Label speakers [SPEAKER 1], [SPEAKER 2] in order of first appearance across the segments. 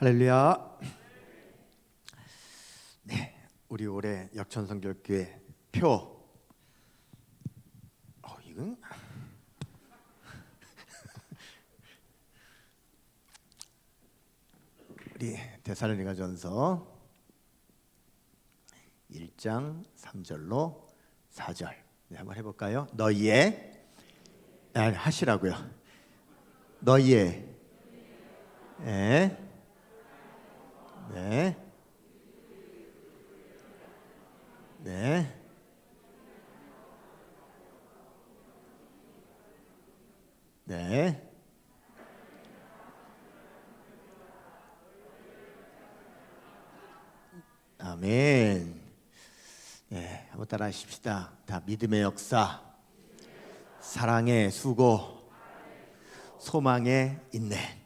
[SPEAKER 1] 할렐루야. 네, 우리 올해 역천성결교회 표. 이건 우리 데살로니가전서 1장 3절로 4절. 네, 한번 해볼까요? 너희의 하시라고요. 너희의 네. 네. 네. 네. 아멘. 네, 한번 따라 하십시다. 다 믿음의 역사, 사랑의 수고, 소망의 인내.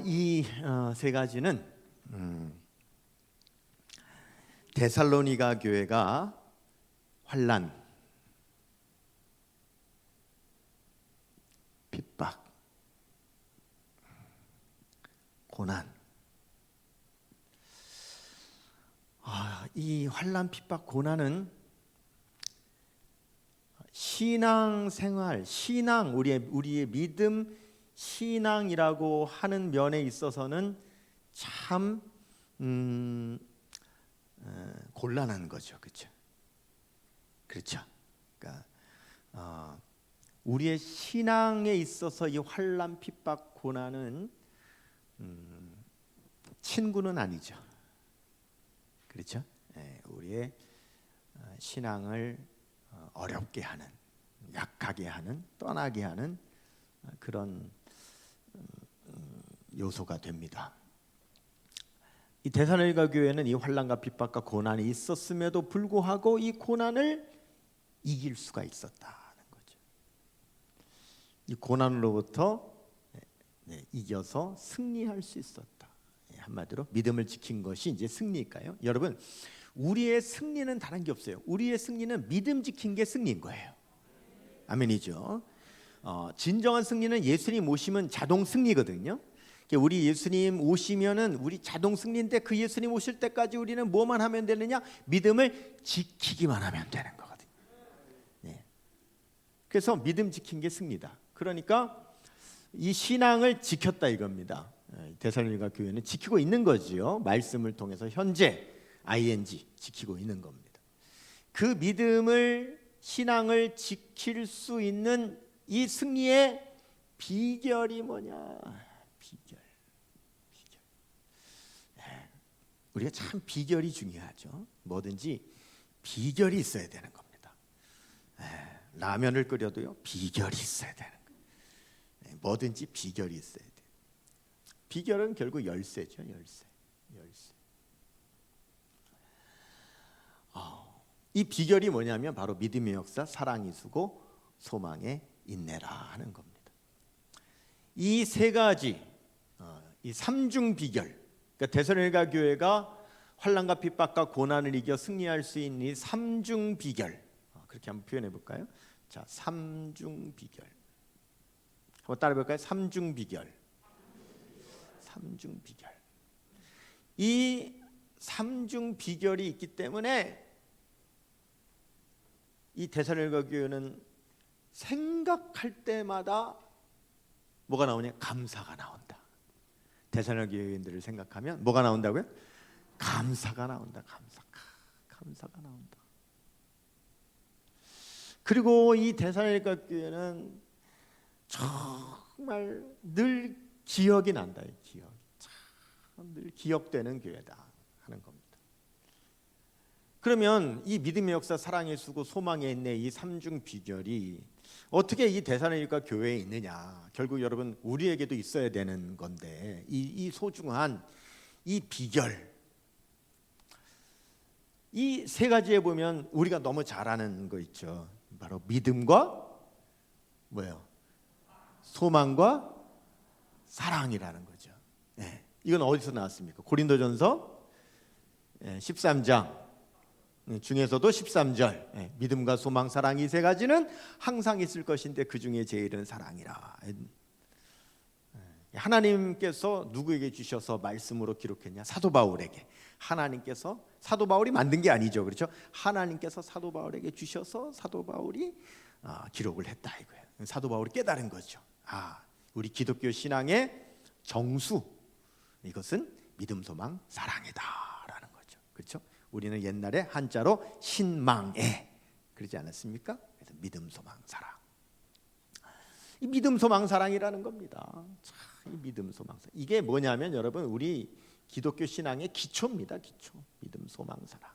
[SPEAKER 1] 이 세 가지는 데살로니가 교회가 환난, 핍박, 고난, 이 환난, 핍박, 고난은 신앙생활, 우리의 믿음, 신앙이라고 하는 면에 있어서는 참 곤란한 거죠, 그렇죠? 그렇죠. 그러니까 우리의 신앙에 있어서 이 환난, 핍박, 고난은 친구는 아니죠, 그렇죠? 우리의 신앙을 어렵게 하는, 약하게 하는, 떠나게 하는 그런 요소가 됩니다. 이 데살로니가 교회는 이 환난과 핍박과 고난이 있었음에도 불구하고 이 고난을 이길 수가 있었다는 거죠. 이 고난으로부터 이겨서 승리할 수 있었다. 한마디로 믿음을 지킨 것이 이제 승리일까요? 여러분, 우리의 승리는 다른 게 없어요. 우리의 승리는 믿음 지킨 게 승리인 거예요. 아멘이죠. 진정한 승리는 예수님 오시면 자동 승리거든요. 우리 예수님 오시면은 우리 자동 승리인데, 그 예수님 오실 때까지 우리는 뭐만 하면 되느냐? 믿음을 지키기만 하면 되는 거거든요. 네. 그래서 믿음 지킨 게 승리다. 그러니까 이 신앙을 지켰다 이겁니다. 데살로니가 교회는 지키고 있는 거지요. 말씀을 통해서 현재 ing 지키고 있는 겁니다. 그 믿음을, 신앙을 지킬 수 있는 이 승리의 비결이 뭐냐? 비결. 우리가 참 비결이 중요하죠. 뭐든지 비결이 있어야 되는 겁니다. 라면을 끓여도요, 비결이 있어야 되는 거예요. 뭐든지 비결이 있어야 돼요. 비결은 결국 열쇠죠. 열쇠. 이 비결이 뭐냐면 바로 믿음의 역사, 사랑의 수고, 소망의 인내라 하는 겁니다. 이 세 가지, 이 삼중 비결, 그러니까 데살로니가 교회가 환난과 핍박과 고난을 이겨 승리할 수 있는 이 삼중 비결, 그렇게 한번 표현해 볼까요? 자, 삼중 비결. 한번 따라 볼까요? 삼중 비결. 삼중 비결. 이 삼중 비결이 있기 때문에 이 데살로니가 교회는 생각할 때마다 뭐가 나오냐? 감사가 나온다. 데살로니가 교회인들을 생각하면 뭐가 나온다고요? 감사가 나온다. 감사가 나온다. 그리고 이 데살로니가 교회는 정말 늘 기억이 난다. 기억이 참 늘 기억되는 교회다 하는 겁니다. 그러면 이 믿음의 역사, 사랑의 수고, 소망의 인내, 이 삼중 비결이 어떻게 이 데살로니가 교회에 있느냐? 결국 여러분, 우리에게도 있어야 되는 건데, 이 소중한 이 비결, 이 세 가지에 보면 우리가 너무 잘 아는 거 있죠. 바로 믿음과 뭐예요? 소망과 사랑이라는 거죠. 이건 어디서 나왔습니까? 고린도전서 13장 중에서도 13절, 믿음과 소망, 사랑 이 세 가지는 항상 있을 것인데 그 중에 제일은 사랑이라. 하나님께서 누구에게 주셔서 말씀으로 기록했냐? 사도 바울에게. 하나님께서, 사도 바울이 만든 게 아니죠, 그렇죠? 하나님께서 사도 바울에게 주셔서 사도 바울이 기록을 했다 이거예요. 사도 바울이 깨달은 거죠. 우리 기독교 신앙의 정수, 이것은 믿음, 소망, 사랑이다라는 거죠, 그렇죠? 우리는 옛날에 한자로 신망에 그러지 않았습니까? 그래서 믿음, 소망, 사랑. 이 믿음, 소망, 사랑이라는 겁니다. 이 믿음, 소망, 사랑. 이게 뭐냐면 여러분, 우리 기독교 신앙의 기초입니다. 기초. 믿음, 소망, 사랑.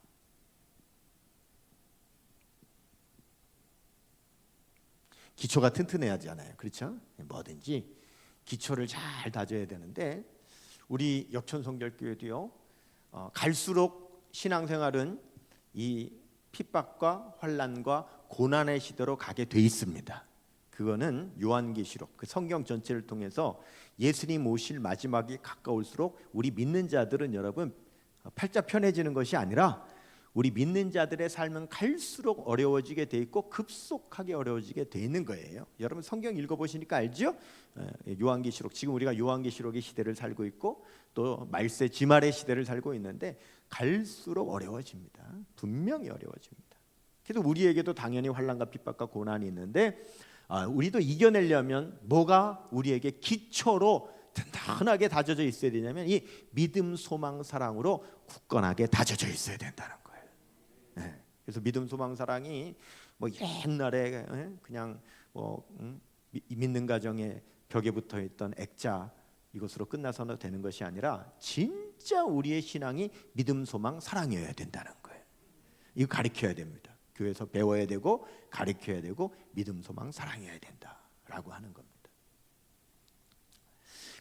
[SPEAKER 1] 기초가 튼튼해야 하잖아요, 그렇죠? 뭐든지 기초를 잘 다져야 되는데, 우리 역천성결교회도요, 갈수록 신앙생활은 이 핍박과 환난과 고난의 시대로 가게 돼 있습니다. 그거는 요한계시록, 그 성경 전체를 통해서 예수님 오실 마지막이 가까울수록 우리 믿는 자들은 여러분 팔자 편해지는 것이 아니라 우리 믿는 자들의 삶은 갈수록 어려워지게 돼 있고 급속하게 어려워지게 돼 있는 거예요. 여러분 성경 읽어보시니까 알죠? 요한계시록, 지금 우리가 요한계시록의 시대를 살고 있고 또 말세 지말의 시대를 살고 있는데 갈수록 어려워집니다. 분명히 어려워집니다. 그래서 우리에게도 당연히 환난과 핍박과 고난이 있는데, 우리도 이겨내려면 뭐가 우리에게 기초로 든든하게 다져져 있어야 되냐면 이 믿음, 소망, 사랑으로 굳건하게 다져져 있어야 된다는 거예요. 그래서 믿음, 소망, 사랑이 뭐 옛날에 그냥 믿는 가정에 벽에 붙어 있던 액자 이것으로 끝나서는 되는 것이 아니라 진짜 우리의 신앙이 믿음, 소망, 사랑이어야 된다는 거예요. 이거 가르쳐야 됩니다. 교회에서 배워야 되고 가르쳐야 되고 믿음, 소망, 사랑이어야 된다라고 하는 겁니다.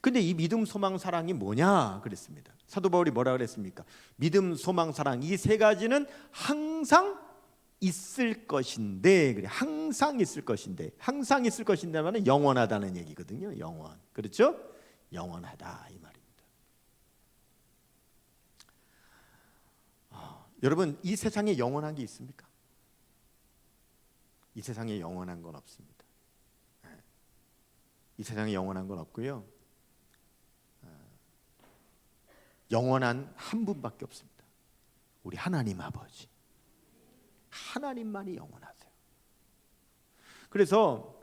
[SPEAKER 1] 근데 이 믿음, 소망, 사랑이 뭐냐 그랬습니다. 사도 바울이 뭐라 그랬습니까? 믿음, 소망, 사랑 이 세 가지는 항상 있을 것인데, 그래, 항상 있을 것인데, 항상 있을 것인데만은 영원하다는 얘기거든요. 영원, 그렇죠? 영원하다 이 말입니다. 여러분 이 세상에 영원한 게 있습니까? 이 세상에 영원한 건 없습니다. 이 세상에 영원한 건 없고요. 영원한 한 분밖에 없습니다. 우리 하나님 아버지. 하나님만이 영원하세요. 그래서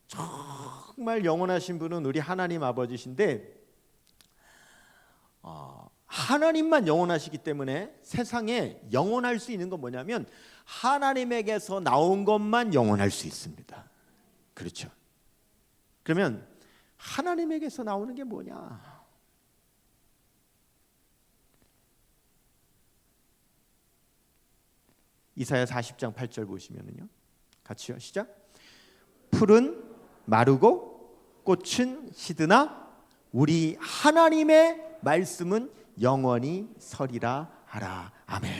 [SPEAKER 1] 정말 영원하신 분은 우리 하나님 아버지신데, 하나님만 영원하시기 때문에 세상에 영원할 수 있는 건 뭐냐면 하나님에게서 나온 것만 영원할 수 있습니다. 그렇죠? 그러면 하나님에게서 나오는 게 뭐냐? 이사야 40장 8절 보시면은요, 같이요, 시작. 풀은 마르고 꽃은 시드나 우리 하나님의 말씀은 영원히 서리라 하라. 아멘.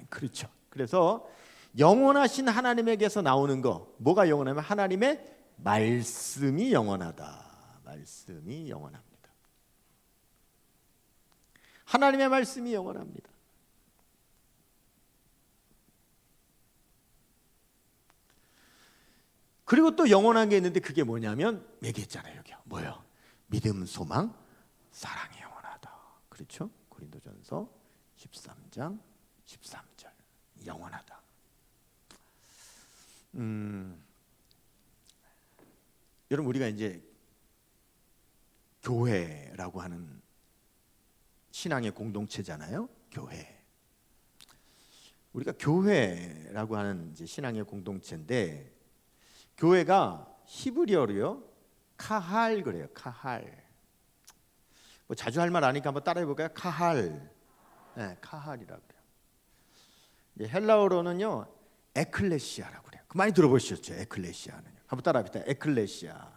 [SPEAKER 1] 그렇죠. 그래서 영원하신 하나님에게서 나오는 거, 뭐가 영원하면 하나님의 말씀이 영원하다. 말씀이 영원합니다. 하나님의 말씀이 영원합니다. 그리고 또 영원한 게 있는데 그게 뭐냐면 얘기했잖아요. 여기요. 뭐요? 믿음, 소망, 사랑이 영원하다. 그렇죠? 고린도전서 13장 13절. 영원하다. 여러분 우리가 이제 교회라고 하는 신앙의 공동체잖아요. 교회. 우리가 교회라고 하는 이제 신앙의 공동체인데, 교회가 히브리어로요 카할 그래요. 카할. 뭐 자주 할 말 아니까 한번 따라해 볼까요? 카할. 네, 카할이라고 그래요. 이제 헬라어로는요 에클레시아라고 그래요. 그 많이 들어보셨죠? 에클레시아는요. 한번 따라해 봅시다. 에클레시아.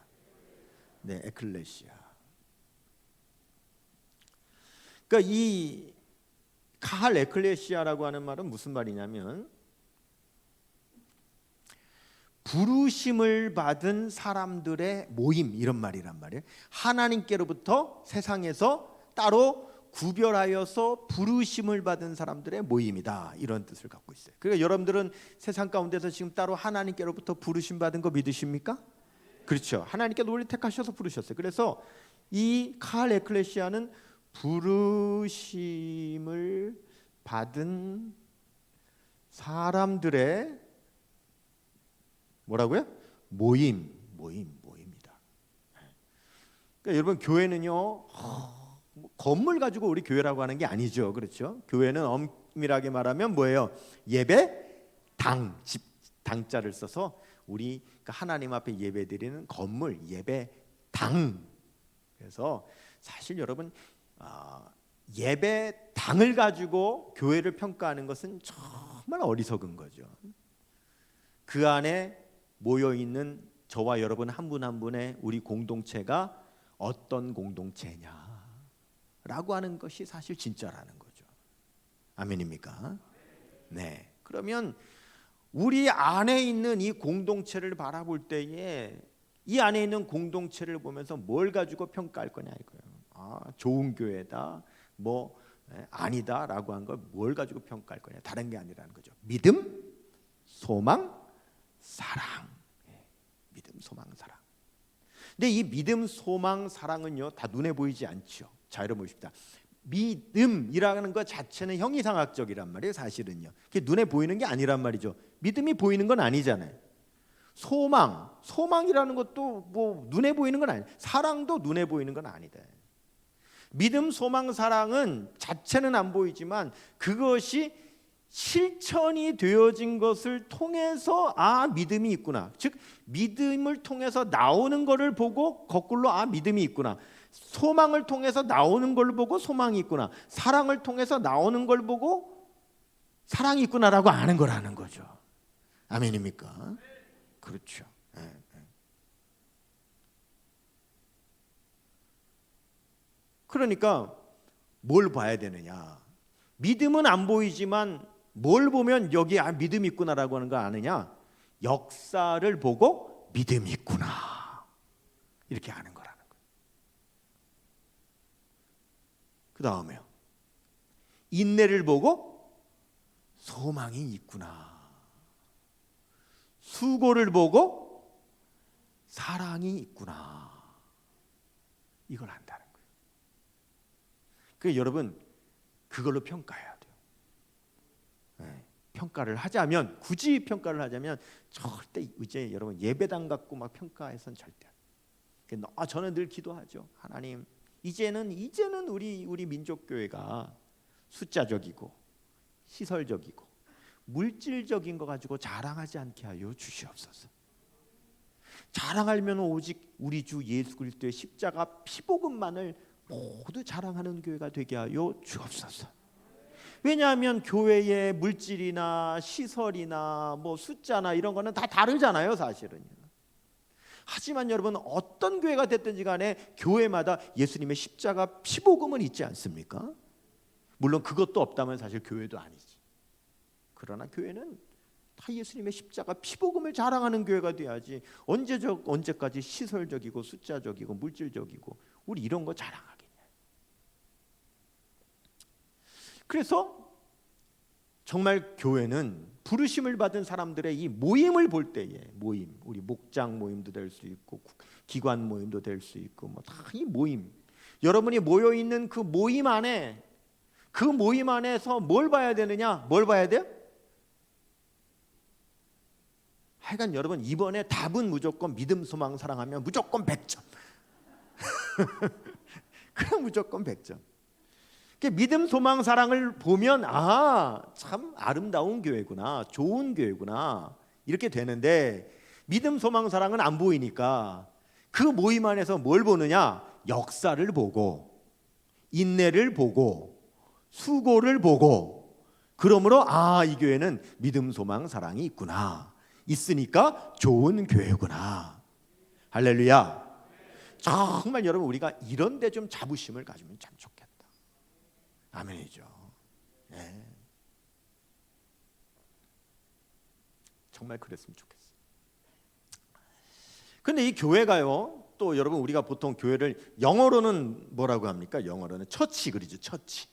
[SPEAKER 1] 네, 에클레시아. 그러니까 이 카할 에클레시아라고 하는 말은 무슨 말이냐면 부르심을 받은 사람들의 모임, 이런 말이란 말이에요. 하나님께로부터 세상에서 따로 구별하여서 부르심을 받은 사람들의 모임이다, 이런 뜻을 갖고 있어요. 그러니까 여러분들은 세상 가운데서 지금 따로 하나님께로부터 부르심 받은 거 믿으십니까? 그렇죠. 하나님께 우리 택하셔서 부르셨어요. 그래서 이 칼 에클레시아는 부르심을 받은 사람들의 뭐라고요? 모임이다. 그러니까 여러분 교회는요 건물 가지고 우리 교회라고 하는 게 아니죠. 그렇죠? 교회는 엄밀하게 말하면 뭐예요? 예배당, 집 당자를 써서 우리 하나님 앞에 예배드리는 건물, 예배당. 그래서 사실 여러분 예배당을 가지고 교회를 평가하는 것은 정말 어리석은 거죠. 그 안에 모여 있는 저와 여러분 한 분 한 분의 우리 공동체가 어떤 공동체냐라고 하는 것이 사실 진짜라는 거죠. 아멘입니까? 네. 그러면 우리 안에 있는 이 공동체를 바라볼 때에 이 안에 있는 공동체를 보면서 뭘 가지고 평가할 거냐 이거예요. 좋은 교회다, 뭐 아니다라고 한 걸 뭘 가지고 평가할 거냐. 다른 게 아니라는 거죠. 믿음, 소망, 사랑. 믿음, 소망, 사랑. 근데 이 믿음, 소망, 사랑은요 다 눈에 보이지 않죠. 자, 여러분 보십시다. 믿음이라는 것 자체는 형이상학적이란 말이에요. 사실은요. 그게 눈에 보이는 게 아니란 말이죠. 믿음이 보이는 건 아니잖아요. 소망이라는 것도 뭐 눈에 보이는 건 아니에요. 사랑도 눈에 보이는 건 아니다. 믿음, 소망, 사랑은 자체는 안 보이지만 그것이 실천이 되어진 것을 통해서 믿음이 있구나. 즉 믿음을 통해서 나오는 것을 보고 거꾸로 믿음이 있구나. 소망을 통해서 나오는 걸 보고 소망이 있구나. 사랑을 통해서 나오는 걸 보고 사랑이 있구나라고 아는 거라는 거죠. 아멘입니까? 그렇죠. 그러니까 뭘 봐야 되느냐? 믿음은 안 보이지만 뭘 보면 여기 믿음이 있구나라고 하는 거 아느냐? 역사를 보고 믿음이 있구나 이렇게 아는 거라는 거예요. 그 다음에요, 인내를 보고 소망이 있구나, 수고를 보고 사랑이 있구나, 이걸 안다는 거예요. 그러니까 여러분 그걸로 평가해야 돼요. 평가를 하자면, 굳이 평가를 하자면 절대 이제 여러분 예배당 갖고 막 평가해서는 절대 안 돼요. 저는 늘 기도하죠. 하나님, 이제는 우리 민족교회가 숫자적이고 시설적이고 물질적인 거 가지고 자랑하지 않게 하여 주시옵소서. 자랑하려면 오직 우리 주 예수 그리스도의 십자가 피복음만을 모두 자랑하는 교회가 되게 하여 주옵소서. 왜냐하면 교회의 물질이나 시설이나 뭐 숫자나 이런 거는 다 다르잖아요, 사실은요. 하지만 여러분 어떤 교회가 됐든지 간에 교회마다 예수님의 십자가 피복음은 있지 않습니까? 물론 그것도 없다면 사실 교회도 아니지. 그러나 교회는 다 예수님의 십자가 피복음을 자랑하는 교회가 돼야지 언제까지 시설적이고 숫자적이고 물질적이고 우리 이런 거 자랑하겠냐. 그래서 정말 교회는 부르심을 받은 사람들의 이 모임을 볼 때에, 모임, 우리 목장 모임도 될 수 있고 기관 모임도 될 수 있고 뭐 다 이 모임, 여러분이 모여 있는 그 모임 안에, 그 모임 안에서 뭘 봐야 되느냐? 뭘 봐야 돼요? 하여간 여러분 이번에 답은 무조건 믿음, 소망, 사랑하면 무조건 100점. 그냥 무조건 100점. 믿음, 소망, 사랑을 보면 참 아름다운 교회구나, 좋은 교회구나 이렇게 되는데, 믿음, 소망, 사랑은 안 보이니까 그 모임 안에서 뭘 보느냐? 역사를 보고 인내를 보고 수고를 보고, 그러므로 이 교회는 믿음, 소망, 사랑이 있구나, 있으니까 좋은 교회구나. 할렐루야. 정말 여러분 우리가 이런 데 좀 자부심을 가지면 참 좋겠다. 아멘이죠. 네. 정말 그랬으면 좋겠어요. 근데 이 교회가요, 또 여러분 우리가 보통 교회를 영어로는 뭐라고 합니까? 영어로는 처치 그러죠. 처치.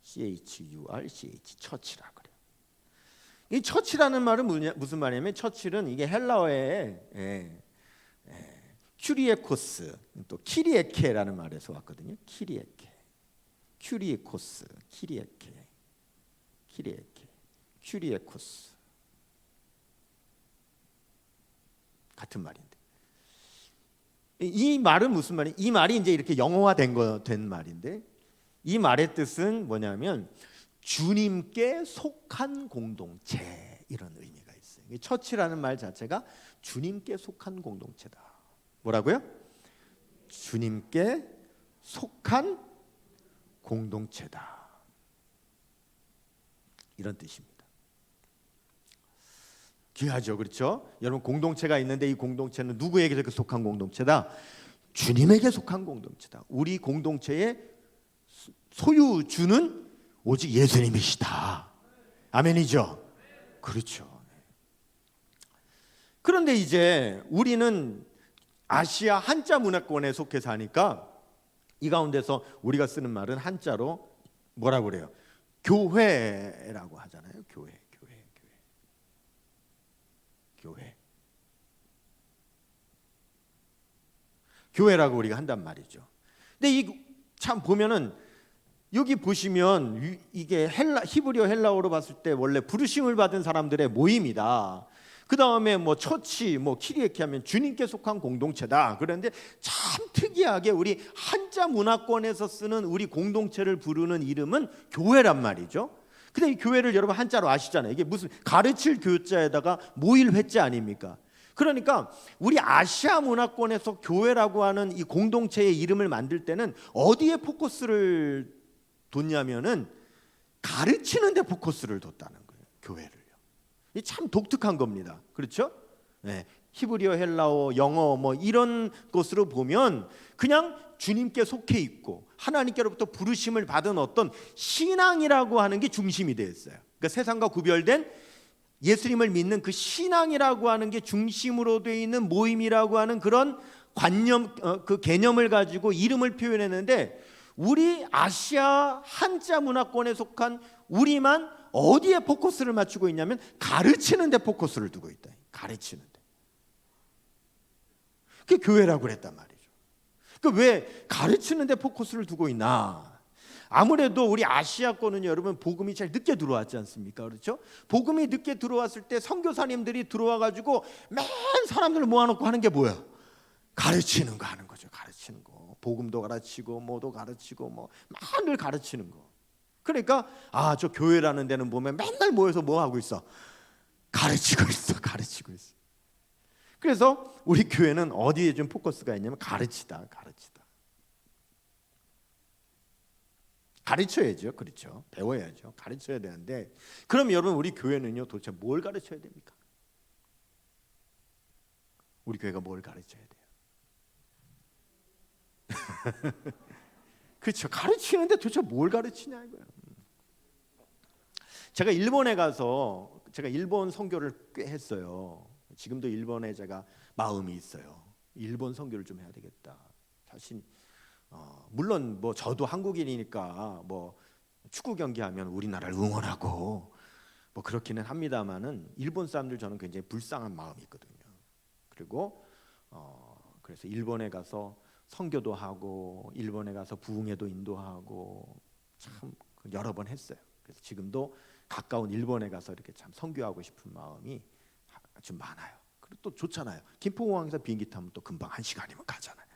[SPEAKER 1] CHURCH 처치라 그래요. 이 처치라는 말은 무슨 말이냐면 처치는 이게 헬라어의 큐리에코스 또 키리에케라는 말에서 왔거든요. 키리에케, 큐리에코스, 키리에케, 큐리에코스 같은 말인데 이 말은 무슨 말이? 이 말이 이제 이렇게 영어화된 말인데 이 말의 뜻은 뭐냐면 주님께 속한 공동체 이런 의미가 있어요. 이 처치라는 말 자체가 주님께 속한 공동체다. 뭐라고요? 주님께 속한 공동체다. 이런 뜻입니다. 귀하죠, 그렇죠? 여러분 공동체가 있는데 이 공동체는 누구에게 속한 공동체다? 주님에게 속한 공동체다. 우리 공동체의 소유주는 오직 예수님이시다. 아멘이죠? 그렇죠. 그런데 이제 우리는 아시아 한자 문화권에 속해서 하니까 이 가운데서 우리가 쓰는 말은 한자로 뭐라고 그래요? 교회라고 하잖아요. 교회라고 우리가 한단 말이죠. 근데 이 참 보면은 여기 보시면 이게 히브리어 헬라어로 봤을 때 원래 부르심을 받은 사람들의 모임이다. 그 다음에 뭐 처치, 뭐 키리에케 하면 주님께 속한 공동체다. 그런데 참 특이하게 우리 한자 문화권에서 쓰는 우리 공동체를 부르는 이름은 교회란 말이죠. 근데 이 교회를 여러분 한자로 아시잖아요. 이게 무슨 가르칠 교자에다가 모일 회자 아닙니까? 그러니까 우리 아시아 문화권에서 교회라고 하는 이 공동체의 이름을 만들 때는 어디에 포커스를 뒀냐면은 가르치는 데 포커스를 뒀다는 거예요. 교회를요. 이 참 독특한 겁니다. 그렇죠? 네. 히브리어, 헬라어, 영어 뭐 이런 것으로 보면 그냥 주님께 속해 있고 하나님께로부터 부르심을 받은 어떤 신앙이라고 하는 게 중심이 되어 있어요. 그러니까 세상과 구별된 예수님을 믿는 그 신앙이라고 하는 게 중심으로 되어 있는 모임이라고 하는 그런 관념, 그 개념을 가지고 이름을 표현했는데 우리 아시아 한자 문화권에 속한 우리만 어디에 포커스를 맞추고 있냐면 가르치는 데 포커스를 두고 있다. 가르치는 데. 그게 교회라고 그랬단 말이죠. 그 왜 가르치는 데 포커스를 두고 있나? 아무래도 우리 아시아권은 여러분 복음이 잘 늦게 들어왔지 않습니까? 그렇죠? 복음이 늦게 들어왔을 때 선교사님들이 들어와 가지고 맨 사람들을 모아놓고 하는 게 뭐야? 가르치는 거 하는 거죠. 가르치는 거. 복음도 가르치고 뭐도 가르치고 뭐 늘 가르치는 거. 그러니까 저 교회라는 데는 보면 맨날 모여서 뭐 하고 있어? 가르치고 있어. 그래서 우리 교회는 어디에 좀 포커스가 있냐면 가르치다. 가르쳐야죠. 그렇죠. 배워야죠. 가르쳐야 되는데 그럼 여러분 우리 교회는요 도대체 뭘 가르쳐야 됩니까? 우리 교회가 뭘 가르쳐야 돼요? 그렇죠. 가르치는데 도대체 뭘 가르치냐 이거예요. 제가 일본에 가서 제가 일본 선교를 꽤 했어요. 지금도 일본에 제가 마음이 있어요. 일본 선교를 좀 해야 되겠다. 사실 물론 뭐 저도 한국인이니까 뭐 축구 경기하면 우리나라를 응원하고 뭐 그렇기는 합니다만은 일본 사람들 저는 굉장히 불쌍한 마음이 있거든요. 그리고 그래서 일본에 가서 선교도 하고 일본에 가서 부흥회도 인도하고 참 여러 번 했어요. 그래서 지금도 가까운 일본에 가서 이렇게 참 선교하고 싶은 마음이 좀 많아요. 그리고 또 좋잖아요. 김포공항에서 비행기 타면 또 금방 1시간이면 가잖아요.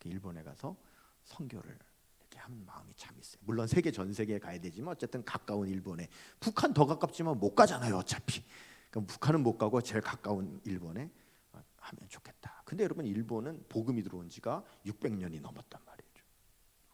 [SPEAKER 1] 일본에 가서 선교를 이렇게 하는 마음이 참 있어요. 물론 전 세계에 가야 되지만 어쨌든 가까운 일본에 북한 더 가깝지만 못 가잖아요. 어차피. 그럼 북한은 못 가고 제일 가까운 일본에 하면 좋겠다. 근데 여러분 일본은 복음이 들어온 지가 600년이 넘었단 말이죠.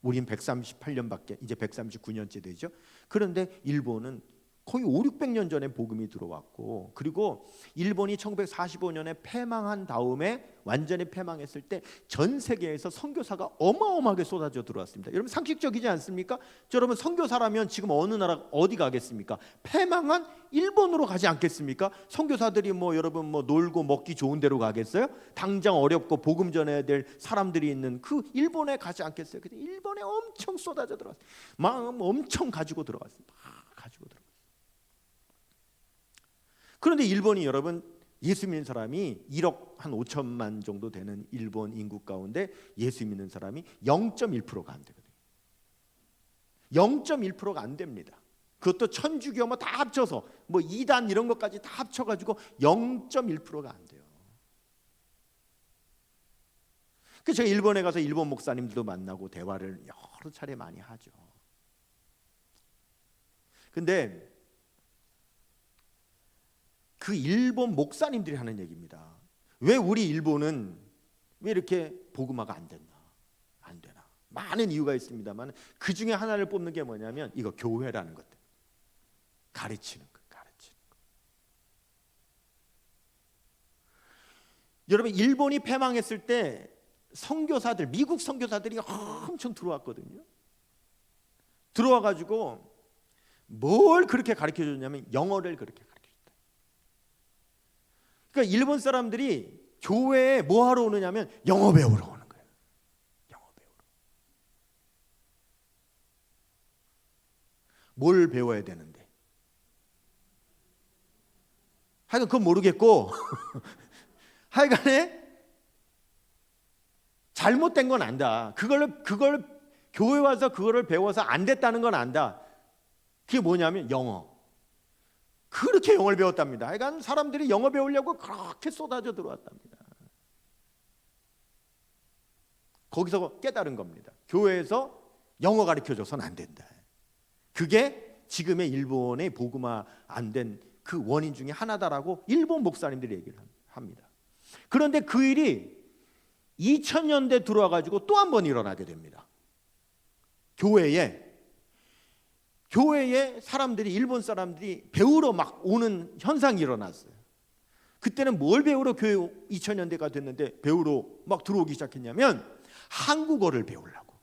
[SPEAKER 1] 우린 138년밖에 이제 139년째 되죠. 그런데 일본은 거의 500~600년 전에 복음이 들어왔고 그리고 일본이 1945년에 패망한 다음에 완전히 패망했을 때 전 세계에서 선교사가 어마어마하게 쏟아져 들어왔습니다. 여러분 상식적이지 않습니까? 여러분 선교사라면 지금 어느 나라 어디 가겠습니까? 패망한 일본으로 가지 않겠습니까? 선교사들이 뭐 여러분 뭐 놀고 먹기 좋은 데로 가겠어요? 당장 어렵고 복음 전해야 될 사람들이 있는 그 일본에 가지 않겠어요? 근데 일본에 엄청 쏟아져 들어왔어요. 마음 엄청 가지고 들어왔어요. 가지고 들어왔어요. 그런데 일본이 여러분 예수 믿는 사람이 1억 한 5천만 정도 되는 일본 인구 가운데 예수 믿는 사람이 0.1%가 안 되거든요. 0.1%가 안 됩니다. 그것도 천주교 뭐 다 합쳐서 뭐 이단 이런 것까지 다 합쳐가지고 0.1%가 안 돼요. 그 제가 일본에 가서 일본 목사님들도 만나고 대화를 여러 차례 많이 하죠. 근데 그 일본 목사님들이 하는 얘기입니다. 왜 우리 일본은 왜 이렇게 복음화가 안 되나? 안 되나? 많은 이유가 있습니다만 그 중에 하나를 뽑는 게 뭐냐면 이거 교회라는 것들. 가르치는 거. 여러분 일본이 패망했을 때 선교사들, 미국 선교사들이 엄청 들어왔거든요. 들어와가지고 뭘 그렇게 가르쳐 줬냐면 영어를 그렇게 가르쳐 줬다. 그러니까 일본 사람들이 교회에 뭐 하러 오느냐면 영어 배우러 오는 거예요. 영어 배우러. 뭘 배워야 되는데? 하여간 그건 모르겠고 하여간에 잘못된 건 안다. 그걸 교회 와서 그거를 배워서 안 됐다는 건 안다. 그게 뭐냐면 영어. 그렇게 영어를 배웠답니다. 하여간 사람들이 영어 배우려고 그렇게 쏟아져 들어왔답니다. 거기서 깨달은 겁니다. 교회에서 영어 가르쳐줘서는 안 된다. 그게 지금의 일본의 복음화 안 된 그 원인 중에 하나다라고 일본 목사님들이 얘기를 합니다. 그런데 그 일이 2000년대 들어와가지고 또 한 번 일어나게 됩니다. 교회에 사람들이 일본 사람들이 배우러 막 오는 현상이 일어났어요. 그때는 뭘 배우러 교회 2000년대가 됐는데 배우러 막 들어오기 시작했냐면 한국어를 배우려고.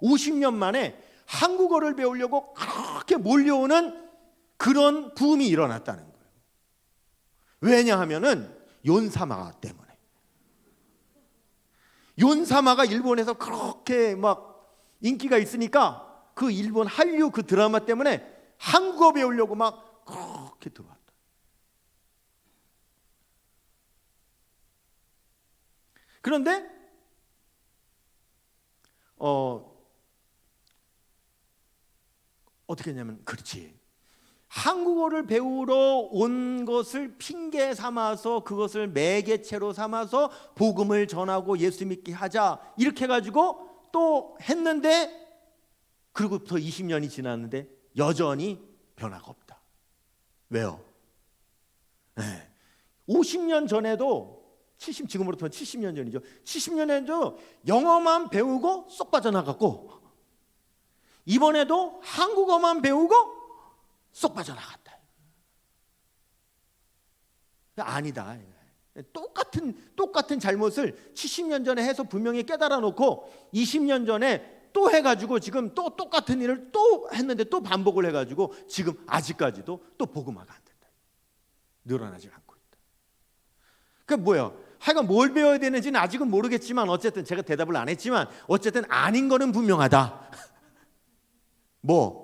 [SPEAKER 1] 50년 만에 한국어를 배우려고 그렇게 몰려오는 그런 붐이 일어났다는 거예요. 왜냐하면은 욘사마 때문에. 욘사마가 일본에서 그렇게 막 인기가 있으니까 그 일본 한류 그 드라마 때문에 한국어 배우려고 막 그렇게 들어왔다. 그런데 어떻게 했냐면 그렇지. 한국어를 배우러 온 것을 핑계 삼아서 그것을 매개체로 삼아서 복음을 전하고 예수 믿게 하자 이렇게 해가지고 또 했는데 그리고부터 20년이 지났는데 여전히 변화가 없다. 왜요? 네. 50년 전에도 지금으로부터 70년 전이죠. 70년에도 영어만 배우고 쏙 빠져나갔고 이번에도 한국어만 배우고 쏙 빠져나갔다. 아니다. 똑같은 잘못을 70년 전에 해서 분명히 깨달아 놓고 20년 전에 또 해가지고 지금 또 똑같은 일을 또 했는데 또 반복을 해가지고 지금 아직까지도 또 복음화가 안 된다. 늘어나지 않고 있다. 그러니까 뭐야? 하여간 뭘 배워야 되는지는 아직은 모르겠지만 어쨌든 제가 대답을 안 했지만 어쨌든 아닌 거는 분명하다. 뭐?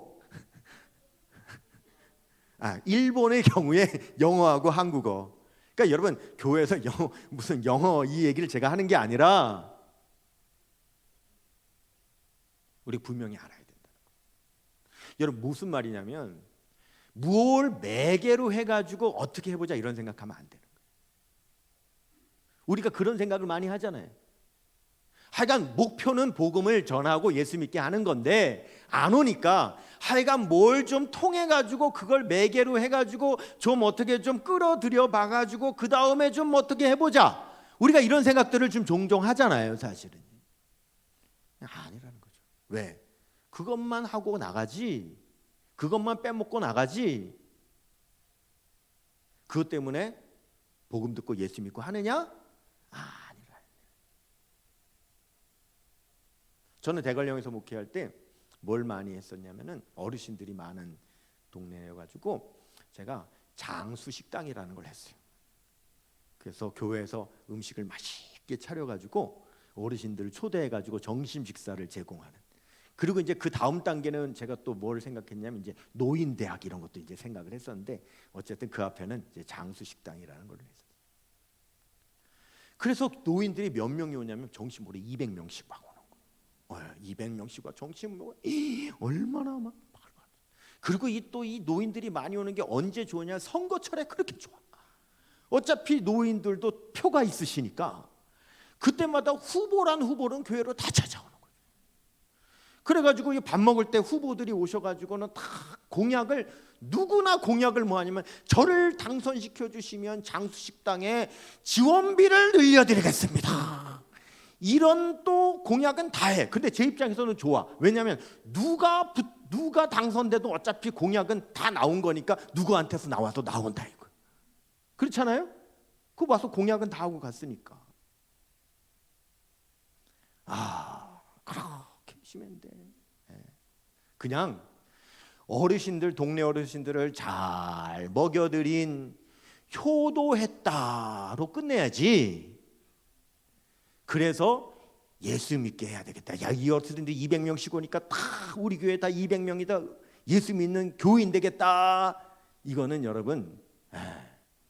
[SPEAKER 1] 일본의 경우에 영어하고 한국어. 그러니까 여러분 교회에서 무슨 영어 이 얘기를 제가 하는 게 아니라 우리 분명히 알아야 된다. 여러분 무슨 말이냐면 뭘 매개로 해가지고 어떻게 해보자 이런 생각하면 안 되는 거예요. 우리가 그런 생각을 많이 하잖아요. 하여간 목표는 복음을 전하고 예수 믿게 하는 건데 안 오니까 하여간 뭘 좀 통해 가지고 그걸 매개로 해 가지고 좀 어떻게 좀 끌어들여 봐 가지고 그 다음에 좀 어떻게 해보자. 우리가 이런 생각들을 좀 종종 하잖아요, 사실은. 아니라는 거죠. 왜? 그것만 하고 나가지. 그것만 빼먹고 나가지. 그것 때문에 복음 듣고 예수 믿고 하느냐? 아니라. 저는 대관령에서 목회할 때 뭘 많이 했었냐면은 어르신들이 많은 동네여가지고 제가 장수 식당이라는 걸 했어요. 그래서 교회에서 음식을 맛있게 차려가지고 어르신들을 초대해가지고 점심 식사를 제공하는 그리고 이제 그 다음 단계는 제가 또 뭘 생각했냐면 이제 노인대학 이런 것도 이제 생각을 했었는데 어쨌든 그 앞에는 이제 장수식당이라는 걸로 했어요. 그래서 노인들이 몇 명이 오냐면 정신 모래 200명씩 막 오는 거예요. 200명씩 와 정신 모래 얼마나 막. 그리고 이 노인들이 많이 오는 게 언제 좋으냐? 선거철에 그렇게 좋아. 어차피 노인들도 표가 있으시니까 그때마다 후보란 후보는 교회로 다 찾아오는 거예요. 그래가지고 밥 먹을 때 후보들이 오셔가지고는 다 공약을 누구나 공약을 뭐 하냐면 저를 당선시켜 주시면 장수식당에 지원비를 늘려드리겠습니다. 이런 또 공약은 다 해. 근데 제 입장에서는 좋아. 왜냐하면 누가 당선돼도 어차피 공약은 다 나온 거니까 누구한테서 나와도 나온다 이거. 그렇잖아요? 그 와서 공약은 다 하고 갔으니까. 그렇게 하시면 돼. 그냥 어르신들, 동네 어르신들을 잘 먹여드린 효도했다로 끝내야지. 그래서 예수 믿게 해야 되겠다. 야, 이 어르신들 200명씩 오니까 다 우리 교회 다 200명이다. 예수 믿는 교인 되겠다. 이거는 여러분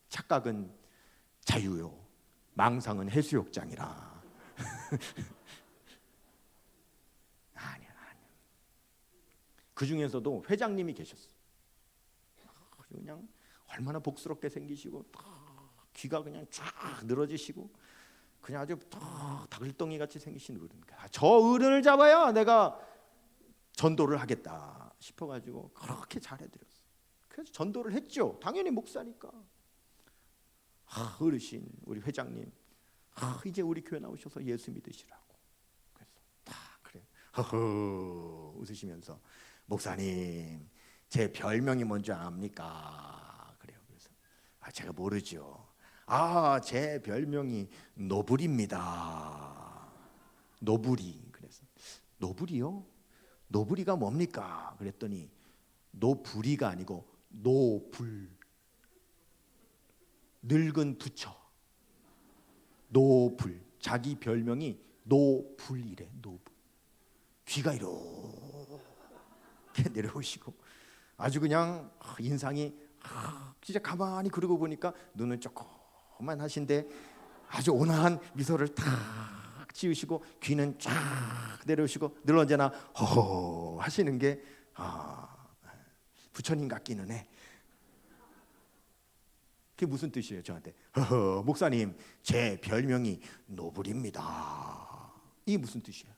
[SPEAKER 1] 착각은 자유요. 망상은 해수욕장이라. 아니야. 그 중에서도 회장님이 계셨어. 그냥 얼마나 복스럽게 생기시고 귀가 그냥 쫙 늘어지시고 그냥 아주 닭을덩이 같이 생기신 어른. 저 어른을 잡아야 내가 전도를 하겠다 싶어가지고 그렇게 잘해드렸어. 그래서 전도를 했죠. 당연히 목사니까. 어르신 우리 회장님 이제 우리 교회 나오셔서 예수 믿으시라고. 그래서 다 그래. 허허 웃으시면서 목사님 제 별명이 뭔지 압니까? 그래요. 그래서 제가 모르죠. 제 별명이 노블입니다. 노블이. 그래서 노블이요? 노블이가 뭡니까? 그랬더니 노불이가 아니고 노불. 늙은 부처. 노불. 자기 별명이 노불이래. 노불. 귀가 이렇게 내려오시고 아주 그냥 인상이 진짜 가만히 그러고 보니까 눈은 조금만 하신데 아주 온화한 미소를 탁 지으시고 귀는 쫙 내려오시고 늘 언제나 허허 하시는 게 부처님 같기는 해. 그게 무슨 뜻이에요? 저한테 허허 목사님 제 별명이 노블입니다. 이게 무슨 뜻이야?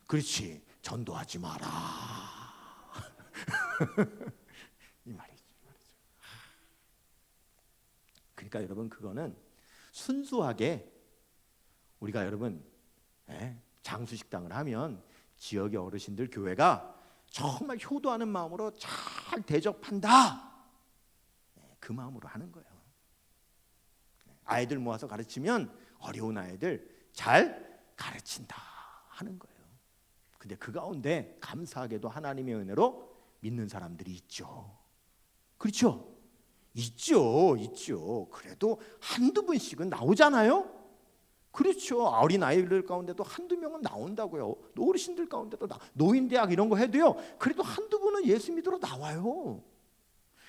[SPEAKER 1] 그렇지 전도하지 마라. 이 말이죠. 그러니까 여러분 그거는 순수하게 우리가 여러분 장수식당을 하면 지역의 어르신들 교회가 정말 효도하는 마음으로 잘 대접한다. 그 마음으로 하는 거예요. 아이들 모아서 가르치면 어려운 아이들 잘 가르친다 하는 거예요. 근데 그 가운데 감사하게도 하나님의 은혜로 믿는 사람들이 있죠. 그렇죠? 있죠. 그래도 한두 분씩은 나오잖아요. 그렇죠. 어린 아이들 가운데도 한두 명은 나온다고요. 어르신들 가운데도 노인대학 이런 거 해도요. 그래도 한두 분은 예수 믿으러 나와요.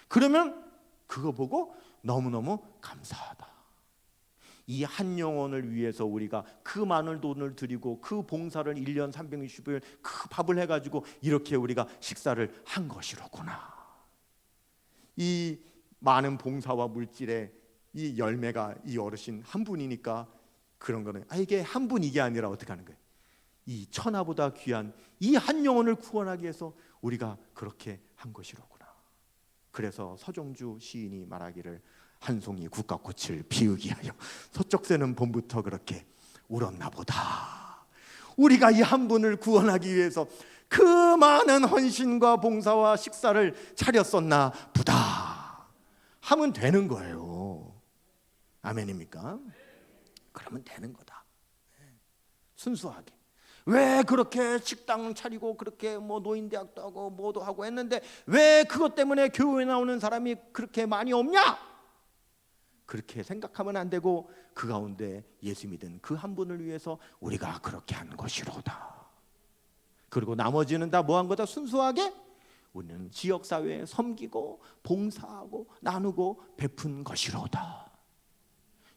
[SPEAKER 1] 그러면 그거 보고 너무너무 감사하다. 이 한 영혼을 위해서 우리가 그 많은 돈을 드리고 그 봉사를 1년 360일 그 밥을 해가지고 이렇게 우리가 식사를 한 것이로구나. 이 많은 봉사와 물질의 이 열매가 이 어르신 한 분이니까 그런 거는 이게 한 분 이게 아니라 어떻게 하는 거예요? 이 천하보다 귀한 이 한 영혼을 구원하기 위해서 우리가 그렇게 한 것이로구나. 그래서 서정주 시인이 말하기를 한 송이 국화꽃을 피우기 하여 서쪽 새는 봄부터 그렇게 울었나 보다. 우리가 이 한 분을 구원하기 위해서 그 많은 헌신과 봉사와 식사를 차렸었나 보다 하면 되는 거예요. 아멘입니까? 그러면 되는 거다. 순수하게. 왜 그렇게 식당 차리고 그렇게 뭐 노인대학도 하고 뭐도 하고 했는데 왜 그것 때문에 교회에 나오는 사람이 그렇게 많이 없냐? 그렇게 생각하면 안 되고 그 가운데 예수 믿은 그 한 분을 위해서 우리가 그렇게 한 것이로다. 그리고 나머지는 다 뭐 한 거다? 순수하게 우리는 지역사회에 섬기고 봉사하고 나누고 베푼 것이로다.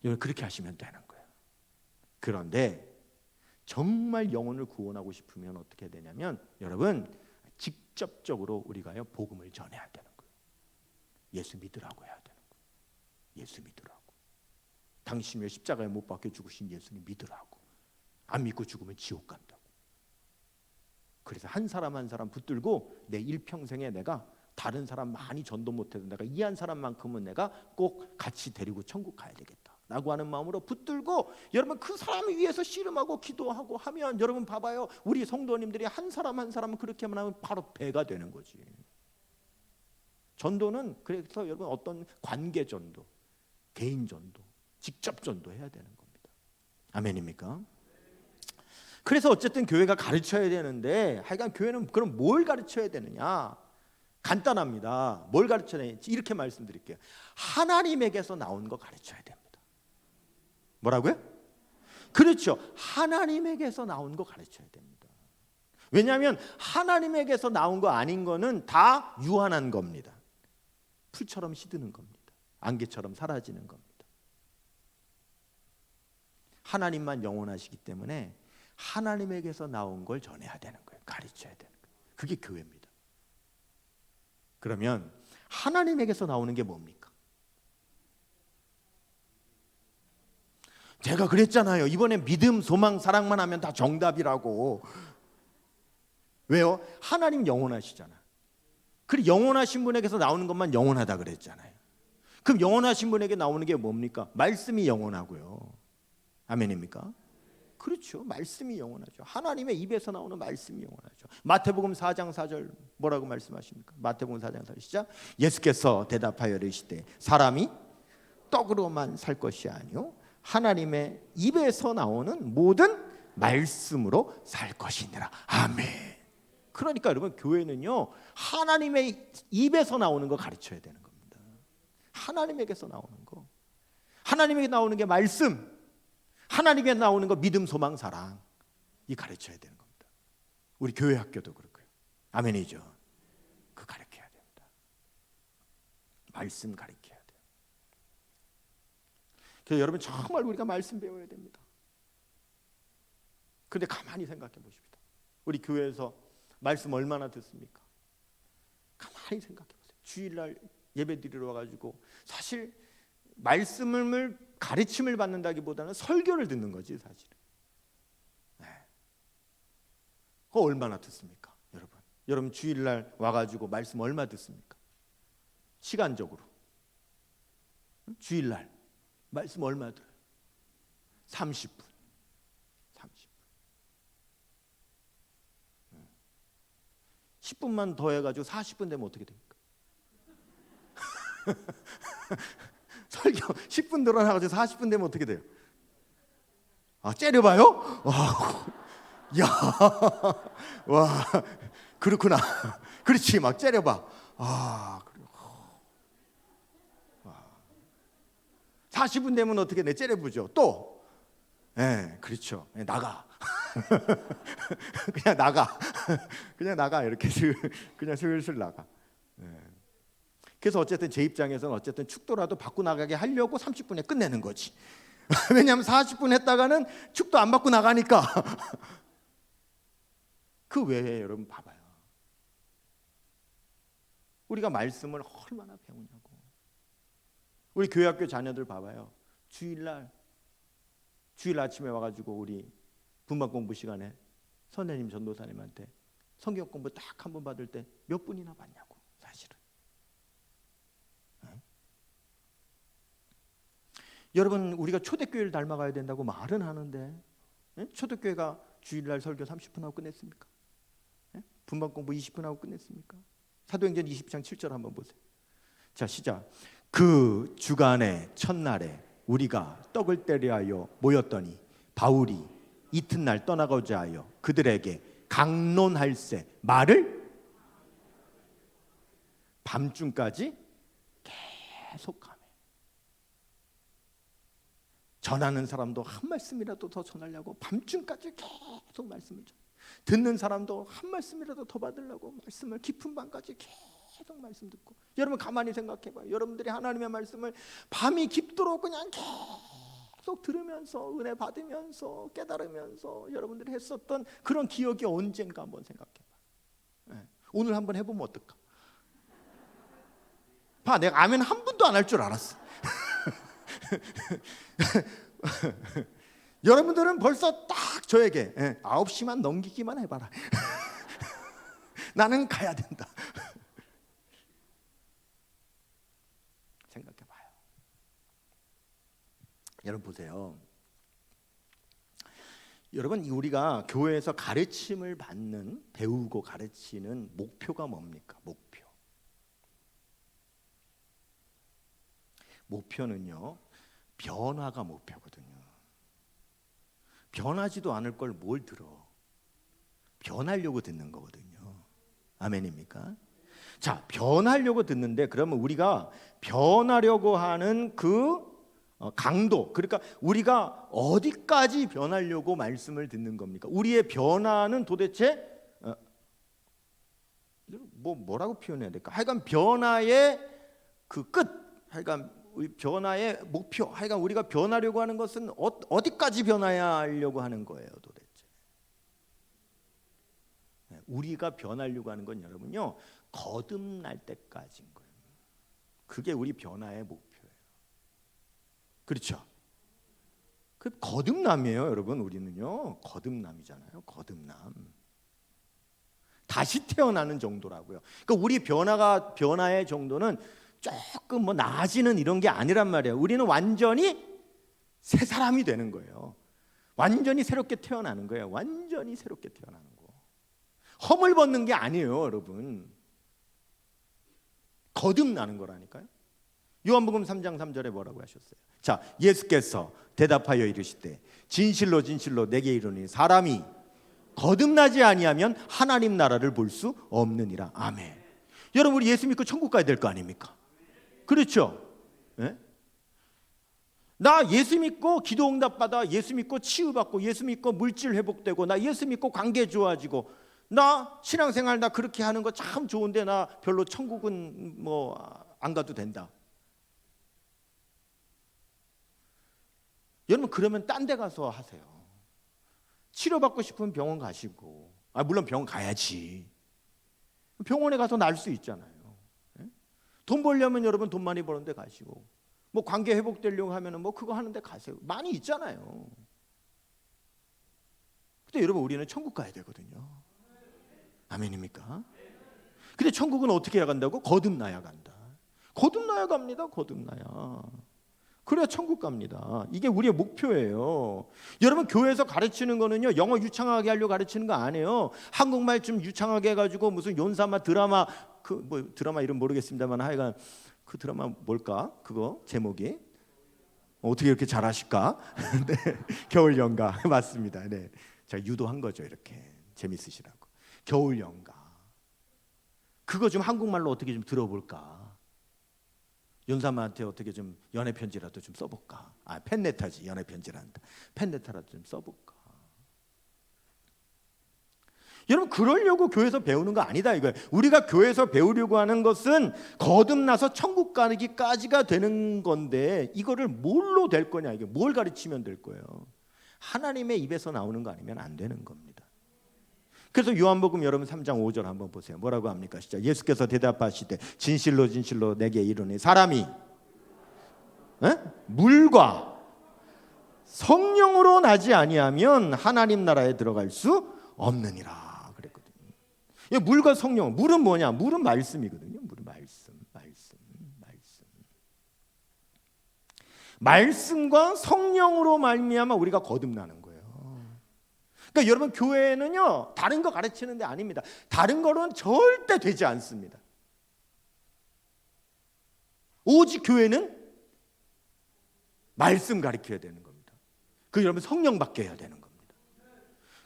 [SPEAKER 1] 여러분 그렇게 하시면 되는 거예요. 그런데 정말 영혼을 구원하고 싶으면 어떻게 되냐면 여러분 직접적으로 우리가요 복음을 전해야 되는 거예요. 예수 믿으라고 해야 되는 거예요. 예수 믿으라고. 당신이 십자가에 못 박혀 죽으신 예수님 믿으라고. 안 믿고 죽으면 지옥 간다고. 그래서 한 사람 한 사람 붙들고 내 일평생에 내가 다른 사람 많이 전도 못해도 내가 이 한 사람만큼은 내가 꼭 같이 데리고 천국 가야 되겠다 라고 하는 마음으로 붙들고 여러분 그 사람을 위해서 씨름하고 기도하고 하면 여러분 봐봐요. 우리 성도님들이 한 사람 한 사람 그렇게만 하면 바로 배가 되는 거지. 전도는 그래서 여러분 어떤 관계 전도, 개인 전도, 직접 전도 해야 되는 겁니다. 아멘입니까? 그래서 어쨌든 교회가 가르쳐야 되는데 하여간 교회는 그럼 뭘 가르쳐야 되느냐? 간단합니다. 뭘 가르쳐야 되는지 이렇게 말씀드릴게요. 하나님에게서 나온 거 가르쳐야 됩니다. 뭐라고요? 그렇죠. 하나님에게서 나온 거 가르쳐야 됩니다. 왜냐하면 하나님에게서 나온 거 아닌 거는 다 유한한 겁니다. 풀처럼 시드는 겁니다. 안개처럼 사라지는 겁니다. 하나님만 영원하시기 때문에 하나님에게서 나온 걸 전해야 되는 거예요. 가르쳐야 되는 거예요. 그게 교회입니다. 그러면 하나님에게서 나오는 게 뭡니까? 제가 그랬잖아요. 이번에 믿음, 소망, 사랑만 하면 다 정답이라고. 왜요? 하나님 영원하시잖아. 그리고 영원하신 분에게서 나오는 것만 영원하다 그랬잖아요. 그럼 영원하신 분에게 나오는 게 뭡니까? 말씀이 영원하고요. 아멘입니까? 그렇죠. 말씀이 영원하죠. 하나님의 입에서 나오는 말씀이 영원하죠. 마태복음 4장 4절 뭐라고 말씀하십니까? 마태복음 4장 4절 시작. 예수께서 대답하여 이르시되 사람이 떡으로만 살 것이 아니요 하나님의 입에서 나오는 모든 말씀으로 살 것이니라. 아멘. 그러니까 여러분 교회는요 하나님의 입에서 나오는 거 가르쳐야 되는 겁니다. 하나님에게서 나오는 거. 하나님에게 나오는 게 말씀. 하나님께 나오는 거 믿음, 소망, 사랑 이 가르쳐야 되는 겁니다. 우리 교회 학교도 그렇고요. 아멘이죠. 그 가르쳐야 됩니다. 말씀 가르쳐야 돼요. 그래서 여러분 정말 우리가 말씀 배워야 됩니다. 그런데 가만히 생각해 보십시다. 우리 교회에서 말씀 얼마나 듣습니까? 가만히 생각해 보세요. 주일날 예배 드리러 와가지고 사실 말씀을 가르침을 받는다기보다는 설교를 듣는 거지 사실은. 네. 그거 얼마나 듣습니까, 여러분? 여러분 주일날 와가지고 말씀 얼마 듣습니까? 시간적으로 주일날 말씀 얼마 들어요? 30분. 10분만 더 해가지고 40분 되면 어떻게 됩니까? 설교 10분 늘어나가지고 40분 되면 어떻게 돼요? 아, 째려봐요? 야, 와, 그렇구나. 그렇지, 막 째려봐. 아, 그래요. 40분 되면 어떻게 돼? 째려보죠. 또, 그렇죠. 나가. 그냥 나가. 그냥 나가. 이렇게 그냥 슬슬 나가. 그래서 어쨌든 제 입장에서는 어쨌든 축도라도 받고 나가게 하려고 30분에 끝내는 거지. 왜냐하면 40분 했다가는 축도 안 받고 나가니까. 그 외에 여러분 봐봐요. 우리가 말씀을 얼마나 배우냐고. 우리 교회학교 자녀들 봐봐요. 주일 아침에 와가지고 우리 분반 공부 시간에 선생님 전도사님한테 성경 공부 딱 한 번 받을 때 몇 분이나 받냐고. 사실은. 여러분 우리가 초대교회를 닮아가야 된다고 말은 하는데 초대교회가 주일날 설교 30분 하고 끝냈습니까? 분반 공부 20분 하고 끝냈습니까? 사도행전 20장 7절 한번 보세요. 자, 시작. 그 주간의 첫날에 우리가 떡을 때려 모였더니 바울이 이튿날 떠나고자 하여 그들에게 강론할세 말을 밤중까지 계속하며 전하는 사람도 한 말씀이라도 더 전하려고 밤중까지 계속 말씀을 전해요. 듣는 사람도 한 말씀이라도 더 받으려고 말씀을 깊은 밤까지 계속 말씀 듣고. 여러분 가만히 생각해봐요. 여러분들이 하나님의 말씀을 밤이 깊도록 그냥 계속 들으면서 은혜 받으면서 깨달으면서 여러분들이 했었던 그런 기억이 언젠가 한번 생각해봐요. 오늘 한번 해보면 어떨까? 봐, 내가 아멘 한 분도 안 할 줄 알았어. 여러분들은 벌써 딱 저에게 9시만 넘기기만 해봐라. 나는 가야 된다. 생각해봐요. 여러분 보세요. 여러분 우리가 교회에서 가르침을 받는, 배우고 가르치는 목표가 뭡니까? 목표는요, 변화가 목표거든요. 변하지도 않을 걸 뭘 들어? 변하려고 듣는 거거든요. 아멘입니까? 자, 변하려고 듣는데 그러면 우리가 변하려고 하는 그 강도, 그러니까 우리가 어디까지 변하려고 말씀을 듣는 겁니까? 우리의 변화는 도대체 뭐라고 표현해야 될까? 하여간 변화의 그 끝, 하여간 우리 변화의 목표, 하여간 우리가 변하려고 하는 것은 어디까지 변화해야 하려고 하는 거예요, 도대체. 우리가 변하려고 하는 건 여러분요, 거듭날 때까지인 거예요. 그게 우리 변화의 목표예요. 그렇죠? 그 거듭남이에요, 여러분. 우리는요, 거듭남이잖아요. 거듭남. 다시 태어나는 정도라고요. 그러니까 우리 변화의 정도는 조금 뭐 나아지는 이런 게 아니란 말이에요. 우리는 완전히 새 사람이 되는 거예요. 완전히 새롭게 태어나는 거예요. 완전히 새롭게 태어나는 거. 허물 벗는 게 아니에요, 여러분. 거듭나는 거라니까요. 요한복음 3장 3절에 뭐라고 하셨어요? 자, 예수께서 대답하여 이르시되 진실로 진실로 내게 이르노니 사람이 거듭나지 아니하면 하나님 나라를 볼 수 없느니라. 아멘. 여러분 우리 예수 믿고 천국 가야 될 거 아닙니까? 그렇죠? 네? 나 예수 믿고 기도 응답 받아, 예수 믿고 치유받고, 예수 믿고 물질 회복되고, 나 예수 믿고 관계 좋아지고, 나 신앙생활 나 그렇게 하는 거 참 좋은데 나 별로 천국은 뭐 안 가도 된다. 여러분 그러면 딴 데 가서 하세요. 치료받고 싶으면 병원 가시고, 물론 병원 가야지. 병원에 가서 날 수 있잖아요. 돈 벌려면 여러분 돈 많이 버는 데 가시고, 뭐 관계 회복되려고 하면은 뭐 그거 하는 데 가세요. 많이 있잖아요. 근데 여러분 우리는 천국 가야 되거든요. 아멘입니까? 근데 천국은 어떻게 해야 간다고? 거듭나야 간다. 거듭나야 갑니다. 거듭나야. 그래야 천국 갑니다. 이게 우리의 목표예요. 여러분 교회에서 가르치는 거는요, 영어 유창하게 하려고 가르치는 거 아니에요. 한국말 좀 유창하게 해가지고 무슨 연사마 드라마, 드라마 이름 모르겠습니다만 하여간 그 드라마 뭘까? 그거 제목이 어떻게 이렇게 잘하실까? 네, 겨울연가 맞습니다. 네, 제가 유도한 거죠. 이렇게 재밌으시라고. 겨울연가. 그거 좀 한국말로 어떻게 좀 들어볼까? 연사마한테 어떻게 좀 연애 편지라도 좀 써볼까? 팬레타지, 연애 편지란다. 팬레타라도 좀 써볼까? 여러분 그러려고 교회에서 배우는 거 아니다 이거예요. 우리가 교회에서 배우려고 하는 것은 거듭나서 천국 가기까지가 되는 건데, 이거를 뭘로 될 거냐, 이게 뭘 가르치면 될 거예요? 하나님의 입에서 나오는 거 아니면 안 되는 겁니다. 그래서 요한복음 여러분 3장 5절 한번 보세요. 뭐라고 합니까? 시작. 예수께서 대답하시되 진실로 진실로 내게 이르노니 사람이 물과 성령으로 나지 아니하면 하나님 나라에 들어갈 수 없느니라 그랬거든요. 물과 성령, 물은 뭐냐? 물은 말씀이거든요. 물은 말씀과 성령으로 말미암아 우리가 거듭나는 거예요. 그러니까 여러분 교회는요 다른 거 가르치는 데 아닙니다. 다른 거는 절대 되지 않습니다. 오직 교회는 말씀 가르쳐야 되는 겁니다. 그 여러분 성령 받게 해야 되는 겁니다.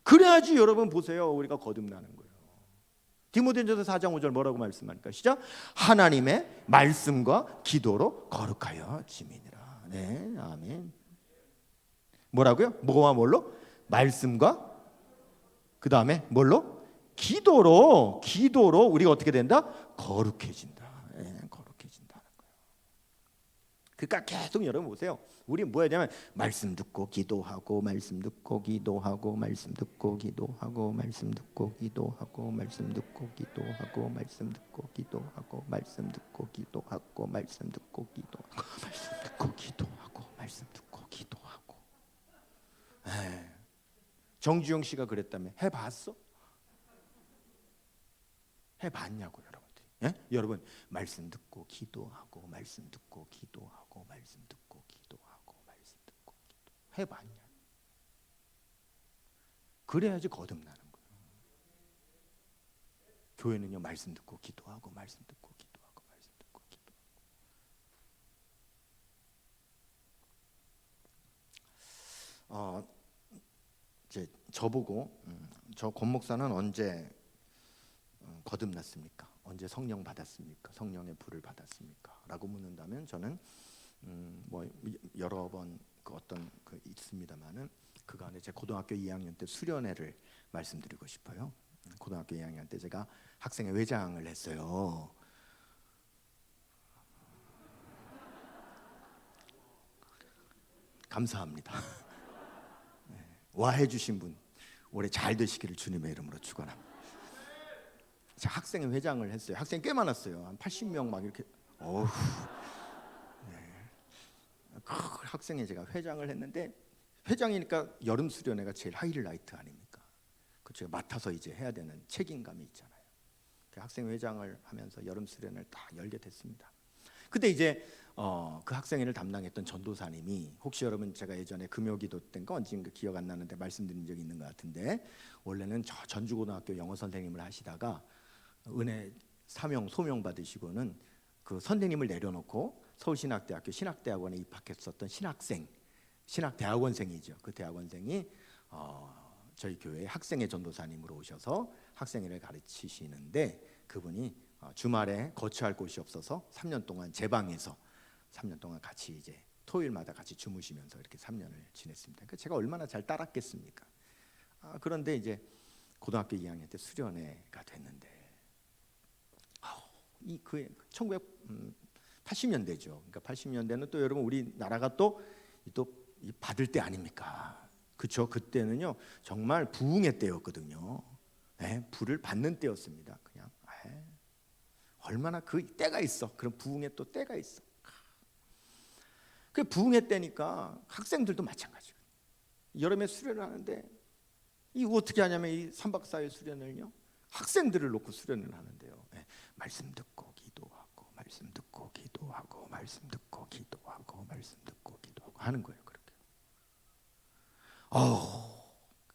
[SPEAKER 1] 그래야지 여러분 보세요, 우리가 거듭나는 거예요. 디모데전서 4장 5절 뭐라고 말씀하니까 시작. 하나님의 말씀과 기도로 거룩하여 지미니라. 네, 아멘. 뭐라고요? 뭐와 뭘로? 말씀과 그 다음에 뭘로? 기도로 우리가 어떻게 된다? 거룩해진다. 거룩해진다는 거예요. 그러니까 계속 여러분 보세요. 우리 뭐 해야 되냐면 말씀 듣고 기도하고 말씀 듣고 기도하고 말씀 듣고 기도하고 말씀 듣고 기도하고 말씀 듣고 기도하고 말씀 듣고 기도하고 말씀 듣고 기도하고 말씀 듣고 기도하고 말씀 듣고 기도하고 말씀 듣고 기도하고. 정주영 씨가 그랬다며. 해봤어? 해봤냐고 여러분들. 예? 여러분 말씀 듣고 기도하고 말씀 듣고 기도하고 말씀 듣고 기도하고 말씀 듣고 기도 해봤냐? 그래야지 거듭나는 거예요. 교회는요 말씀 듣고 기도하고 말씀 듣고 기도하고 말씀 듣고 기도. 이제 저보고 저 권 목사는 언제 거듭났습니까? 언제 성령 받았습니까? 성령의 불을 받았습니까? 라고 묻는다면 저는 뭐 여러 번 그 어떤 그 있습니다만은 그간에 제 고등학교 2학년 때 수련회를 말씀드리고 싶어요. 고등학교 2학년 때 제가 학생회 회장을 했어요. 감사합니다. 와해 주신 분 올해 잘 되시기를 주님의 이름으로 축원합니다. 제가 학생회 회장을 했어요. 학생이 꽤 많았어요. 한 80명 막 이렇게. 그 학생회 제가 회장을 했는데 회장이니까 여름 수련회가 제일 하이라이트 아닙니까? 그 제가 맡아서 이제 해야 되는 책임감이 있잖아요. 그 학생회 회장을 하면서 여름 수련회를 딱 열게 됐습니다. 그때 이제 그 학생회를 담당했던 전도사님이 혹시 여러분 제가 예전에 금요기도 때인가 언젠가 기억 안 나는데 말씀드린 적이 있는 것 같은데 원래는 저 전주고등학교 영어 선생님을 하시다가 은혜 사명 소명 받으시고는 그 선생님을 내려놓고 서울신학대학교 신학대학원에 입학했었던 신학대학원생이죠. 그 대학원생이 저희 교회 학생회 전도사님으로 오셔서 학생회를 가르치시는데 그분이 주말에 거처할 곳이 없어서 3년 동안 제 방에서 3년 동안 같이 이제 토요일마다 같이 주무시면서 이렇게 3년을 지냈습니다. 그러니까 제가 얼마나 잘 따랐겠습니까? 그런데 이제 고등학교 2학년 때 수련회가 됐는데 그 1980년대죠. 그러니까 80년대는 또 여러분 우리나라가 또 받을 때 아닙니까? 그렇죠? 그때는요 정말 부흥의 때였거든요. 불을 받는 때였습니다. 그냥 얼마나 그 때가 있어. 그런 부흥의 또 때가 있어. 그 부흥의 때니까 학생들도 마찬가지예요. 여름에 수련을 하는데 이거 어떻게 하냐면 이 3박 4일 수련을요 학생들을 놓고 수련을 하는데요. 말씀 듣고 기도하고 말씀 듣고 기도하고 말씀 듣고 기도하고 말씀 듣고 기도하고 하는 거예요. 그렇게.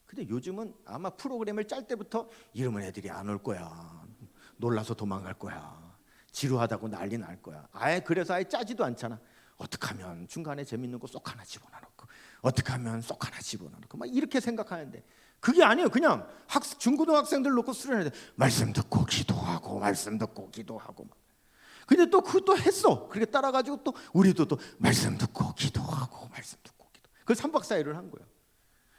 [SPEAKER 1] 근데 요즘은 아마 프로그램을 짤 때부터 이러면 애들이 안 올 거야. 놀라서 도망갈 거야. 지루하다고 난리 날 거야. 그래서 아예 짜지도 않잖아. 어떻게 하면 중간에 재밌는 거 쏙 하나 집어넣고 어떻게 하면 쏙 하나 집어넣고 막 이렇게 생각하는데 그게 아니에요. 그냥 중고등학생들 놓고 수련회에 말씀 듣고 기도하고 말씀 듣고 기도하고 막. 근데 또 그것도 했어. 그렇게 따라가지고 또 우리도 또 말씀 듣고 기도하고 말씀 듣고 기도. 그걸 3박 4일을 한 거예요.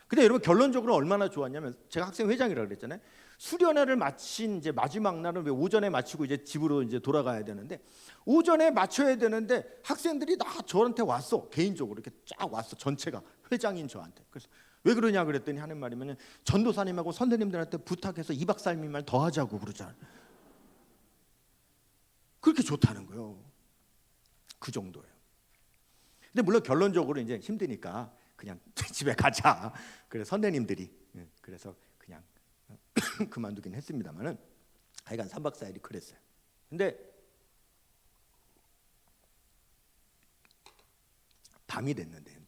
[SPEAKER 1] 근데 여러분 결론적으로 얼마나 좋았냐면 제가 학생 회장이라고 그랬잖아요. 수련회를 마친 이제 마지막 날은 왜 오전에 마치고 이제 집으로 이제 돌아가야 되는데 오전에 마쳐야 되는데 학생들이 다 저한테 왔어. 개인적으로 이렇게 쫙 왔어. 전체가 회장인 저한테. 그래서 왜 그러냐 그랬더니 하는 말이면 전도사님하고 선생님들한테 부탁해서 2박 4일만 더 하자고 그러잖아요. 그렇게 좋다는 거예요. 그 정도예요. 근데 물론 결론적으로 이제 힘드니까 그냥 집에 가자. 그래서 선생님들이 그래서 그냥 그만두긴 했습니다만은 하여간 3박 4일이 그랬어요. 근데 밤이 됐는데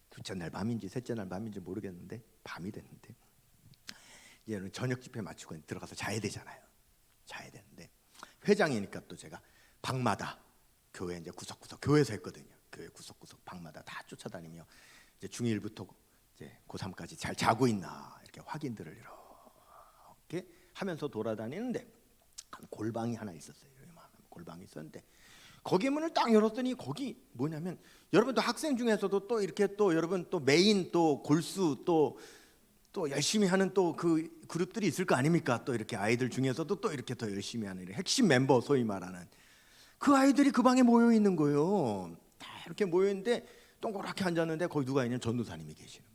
[SPEAKER 1] 둘째 날 밤인지 셋째 날 밤인지 모르겠는데 밤이 됐는데 얘는 저녁 집회 마치고 들어가서 자야 되잖아요. 자야 되는데 회장이니까 또 제가 방마다 교회 이제 구석구석 교회에서 했거든요. 교회 구석구석 방마다 다 쫓아다니며 이제 중1부터 이제 고3까지 잘 자고 있나 이렇게 확인들을 이렇게 하면서 돌아다니는데 골방이 하나 있었어요. 골방이 있었는데 거기 문을 딱 열었더니 거기 뭐냐면 여러분 또 학생 중에서도 또 이렇게 또 여러분 또 메인 또 골수 또 또 열심히 하는 또 그 그룹들이 있을 거 아닙니까? 또 이렇게 아이들 중에서도 또 이렇게 더 열심히 하는 핵심 멤버, 소위 말하는 그 아이들이 그 방에 모여 있는 거예요. 다 이렇게 모여 있는데 동그랗게 앉았는데 거기 누가 있냐면 전도사님이 계시는 거예요.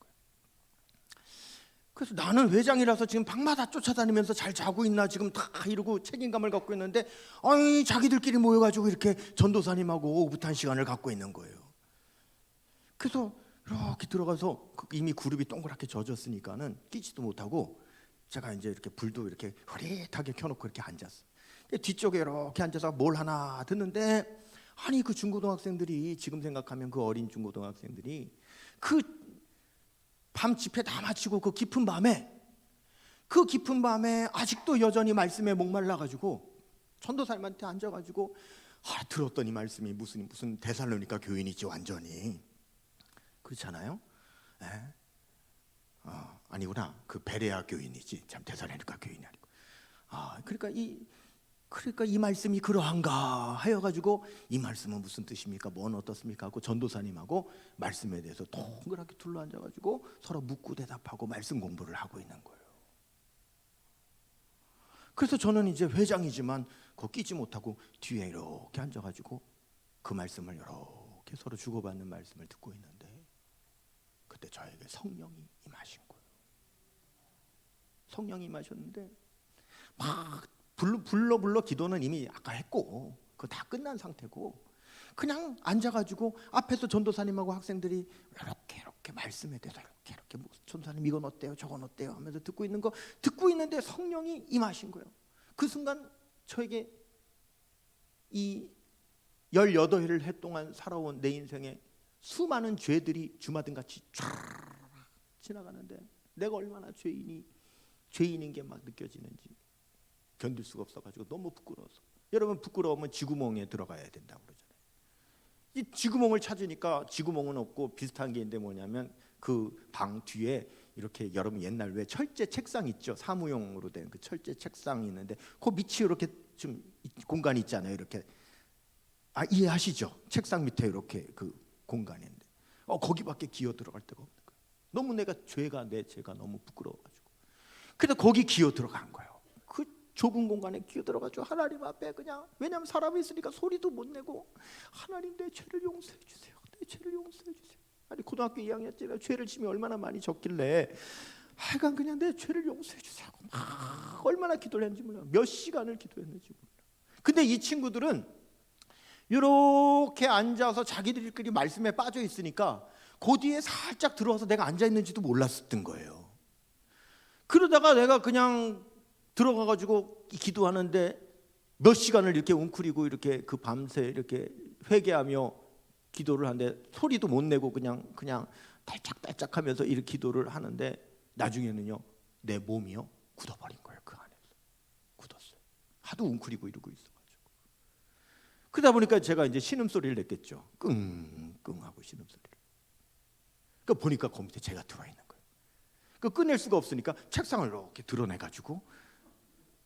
[SPEAKER 1] 그래서 나는 회장이라서 지금 방마다 쫓아다니면서 잘 자고 있나 지금 다 이러고 책임감을 갖고 있는데, 아니 자기들끼리 모여가지고 이렇게 전도사님하고 오붓한 시간을 갖고 있는 거예요. 그래서 이렇게 들어가서 이미 그룹이 동그랗게 젖었으니까는 끼지도 못하고 제가 이제 이렇게 불도 이렇게 흐릿하게 켜놓고 이렇게 앉았어. 뒤쪽에 이렇게 앉아서 뭘 하나 듣는데, 아니 그 중고등학생들이, 지금 생각하면 그 어린 중고등학생들이 그 밤 집회 다 마치고 그 깊은 밤에 아직도 여전히 말씀에 목말라가지고 전도사님한테 앉아가지고 들었더니 말씀이 무슨 데살로니가 교인이지 완전히. 그렇잖아요? 아니구나, 그 베레아 교인이지, 참 데살로니가 교인이 아니고. 그러니까 이 말씀이 그러한가 하여가지고, 이 말씀은 무슨 뜻입니까? 뭔 어떻습니까? 하고 전도사님하고 말씀에 대해서 동그랗게 둘러앉아가지고 서로 묻고 대답하고 말씀 공부를 하고 있는 거예요. 그래서 저는 이제 회장이지만 거 끼지 못하고 뒤에 이렇게 앉아가지고 그 말씀을 이렇게 서로 주고받는 말씀을 듣고 있는데, 그때 저에게 성령이 임하신 거예요. 성령이 임하셨는데 막 불러 기도는 이미 아까 했고 그거 다 끝난 상태고, 그냥 앉아가지고 앞에서 전도사님하고 학생들이 이렇게 말씀에 대해서 이렇게 전도사님 이건 어때요 저건 어때요 하면서 듣고 있는데 성령이 임하신 거예요. 그 순간 저에게 이 18해 동안 살아온 내 인생에 수많은 죄들이 주마등같이 쫙 지나가는데, 내가 얼마나 죄인인 게 막 느껴지는지 견딜 수가 없어가지고 너무 부끄러워서. 여러분, 부끄러우면 쥐구멍에 들어가야 된다고 그러잖아요. 이 쥐구멍을 찾으니까 쥐구멍은 없고 비슷한 게 있는데 뭐냐면 그 방 뒤에 이렇게, 여러분 옛날 왜 철제 책상 있죠? 사무용으로 된 그 철제 책상이 있는데 그 밑이 이렇게 좀 공간이 있잖아요. 이렇게 이해하시죠? 책상 밑에 이렇게 그 공간이 있는데 거기밖에 기어 들어갈 데가 없는 거예요. 너무 내 죄가 너무 부끄러워가지고. 그래서 거기 기어 들어간 거예요. 그 좁은 공간에 기어 들어가지고 하나님 앞에 그냥, 왜냐하면 사람이 있으니까 소리도 못 내고, 하나님 내 죄를 용서해 주세요. 내 죄를 용서해 주세요. 아니 고등학교 2학년 때가 죄를 지면 얼마나 많이 졌길래 하여간 그냥 내 죄를 용서해 주세요. 막 얼마나 기도를 했는지 몰라. 몇 시간을 기도했는지 몰라. 근데 이 친구들은 이렇게 앉아서 자기들끼리 말씀에 빠져 있으니까 그 뒤에 살짝 들어와서 내가 앉아 있는지도 몰랐었던 거예요. 그러다가 내가 그냥 들어가가지고 기도하는데 몇 시간을 이렇게 웅크리고 이렇게 그 밤새 이렇게 회개하며 기도를 하는데 소리도 못 내고 그냥 딸짝딸짝하면서 이렇게 기도를 하는데, 나중에는요 내 몸이요 굳어버린 거예요. 그 안에서 굳었어요. 하도 웅크리고 이러고 있어가지고. 그러다 보니까 제가 이제 신음소리를 냈겠죠. 끙끙 하고 신음소리를. 그 보니까 그 밑에 제가 들어와 있는 거예요. 그 꺼낼 수가 없으니까 책상을 이렇게 드러내가지고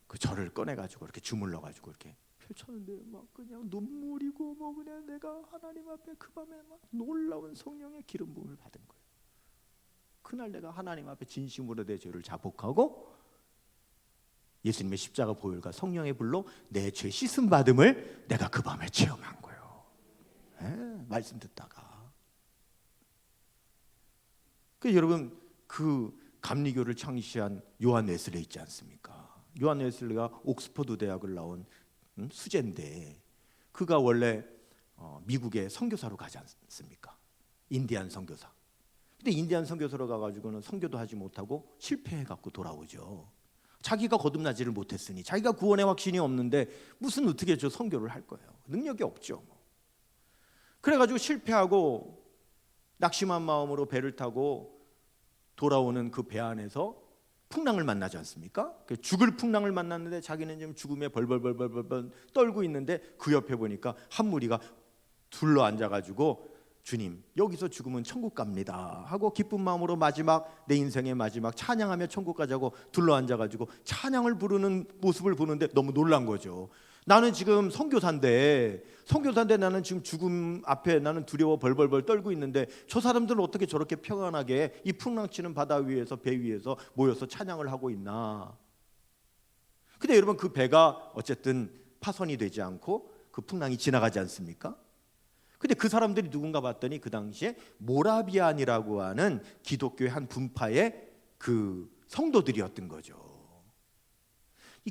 [SPEAKER 1] 그 절을 꺼내가지고 이렇게 주물러가지고 이렇게 펼쳤는데 막 그냥 눈물이고 뭐 그냥 내가 하나님 앞에 그 밤에 막 놀라운 성령의 기름 부음을 받은 거예요. 그날 내가 하나님 앞에 진심으로 내 죄를 자복하고 예수님의 십자가 보혈과 성령의 불로 내 죄 씻음 받음을 내가 그 밤에 체험한 거예요. 말씀 듣다가. 여러분, 그 감리교를 창시한 요한 웨슬리 있지 않습니까? 요한 웨슬리가 옥스퍼드 대학을 나온 수재인데, 그가 원래 미국에 선교사로 가지 않습니까? 인디안 선교사. 근데 인디안 선교사로 가가지고는 선교도 하지 못하고 실패해갖고 돌아오죠. 자기가 거듭나지를 못했으니, 자기가 구원의 확신이 없는데 무슨 어떻게 저 선교를 할 거예요? 능력이 없죠. 그래가지고 실패하고 낙심한 마음으로 배를 타고 돌아오는 그 배 안에서 풍랑을 만나지 않습니까? 죽을 풍랑을 만났는데 자기는 지금 죽음에 벌벌 떨고 있는데, 그 옆에 보니까 한 무리가 둘러 앉아가지고 주님 여기서 죽으면 천국 갑니다 하고 기쁜 마음으로 내 인생의 마지막 찬양하며 천국 가자고 둘러 앉아가지고 찬양을 부르는 모습을 보는데 너무 놀란 거죠. 나는 지금 선교사인데 나는 지금 죽음 앞에 나는 두려워 벌벌벌 떨고 있는데 저 사람들은 어떻게 저렇게 평안하게 이 풍랑치는 바다 위에서 배 위에서 모여서 찬양을 하고 있나. 근데 여러분 그 배가 어쨌든 파손이 되지 않고 그 풍랑이 지나가지 않습니까? 근데 그 사람들이 누군가 봤더니 그 당시에 모라비안이라고 하는 기독교의 한 분파의 그 성도들이었던 거죠.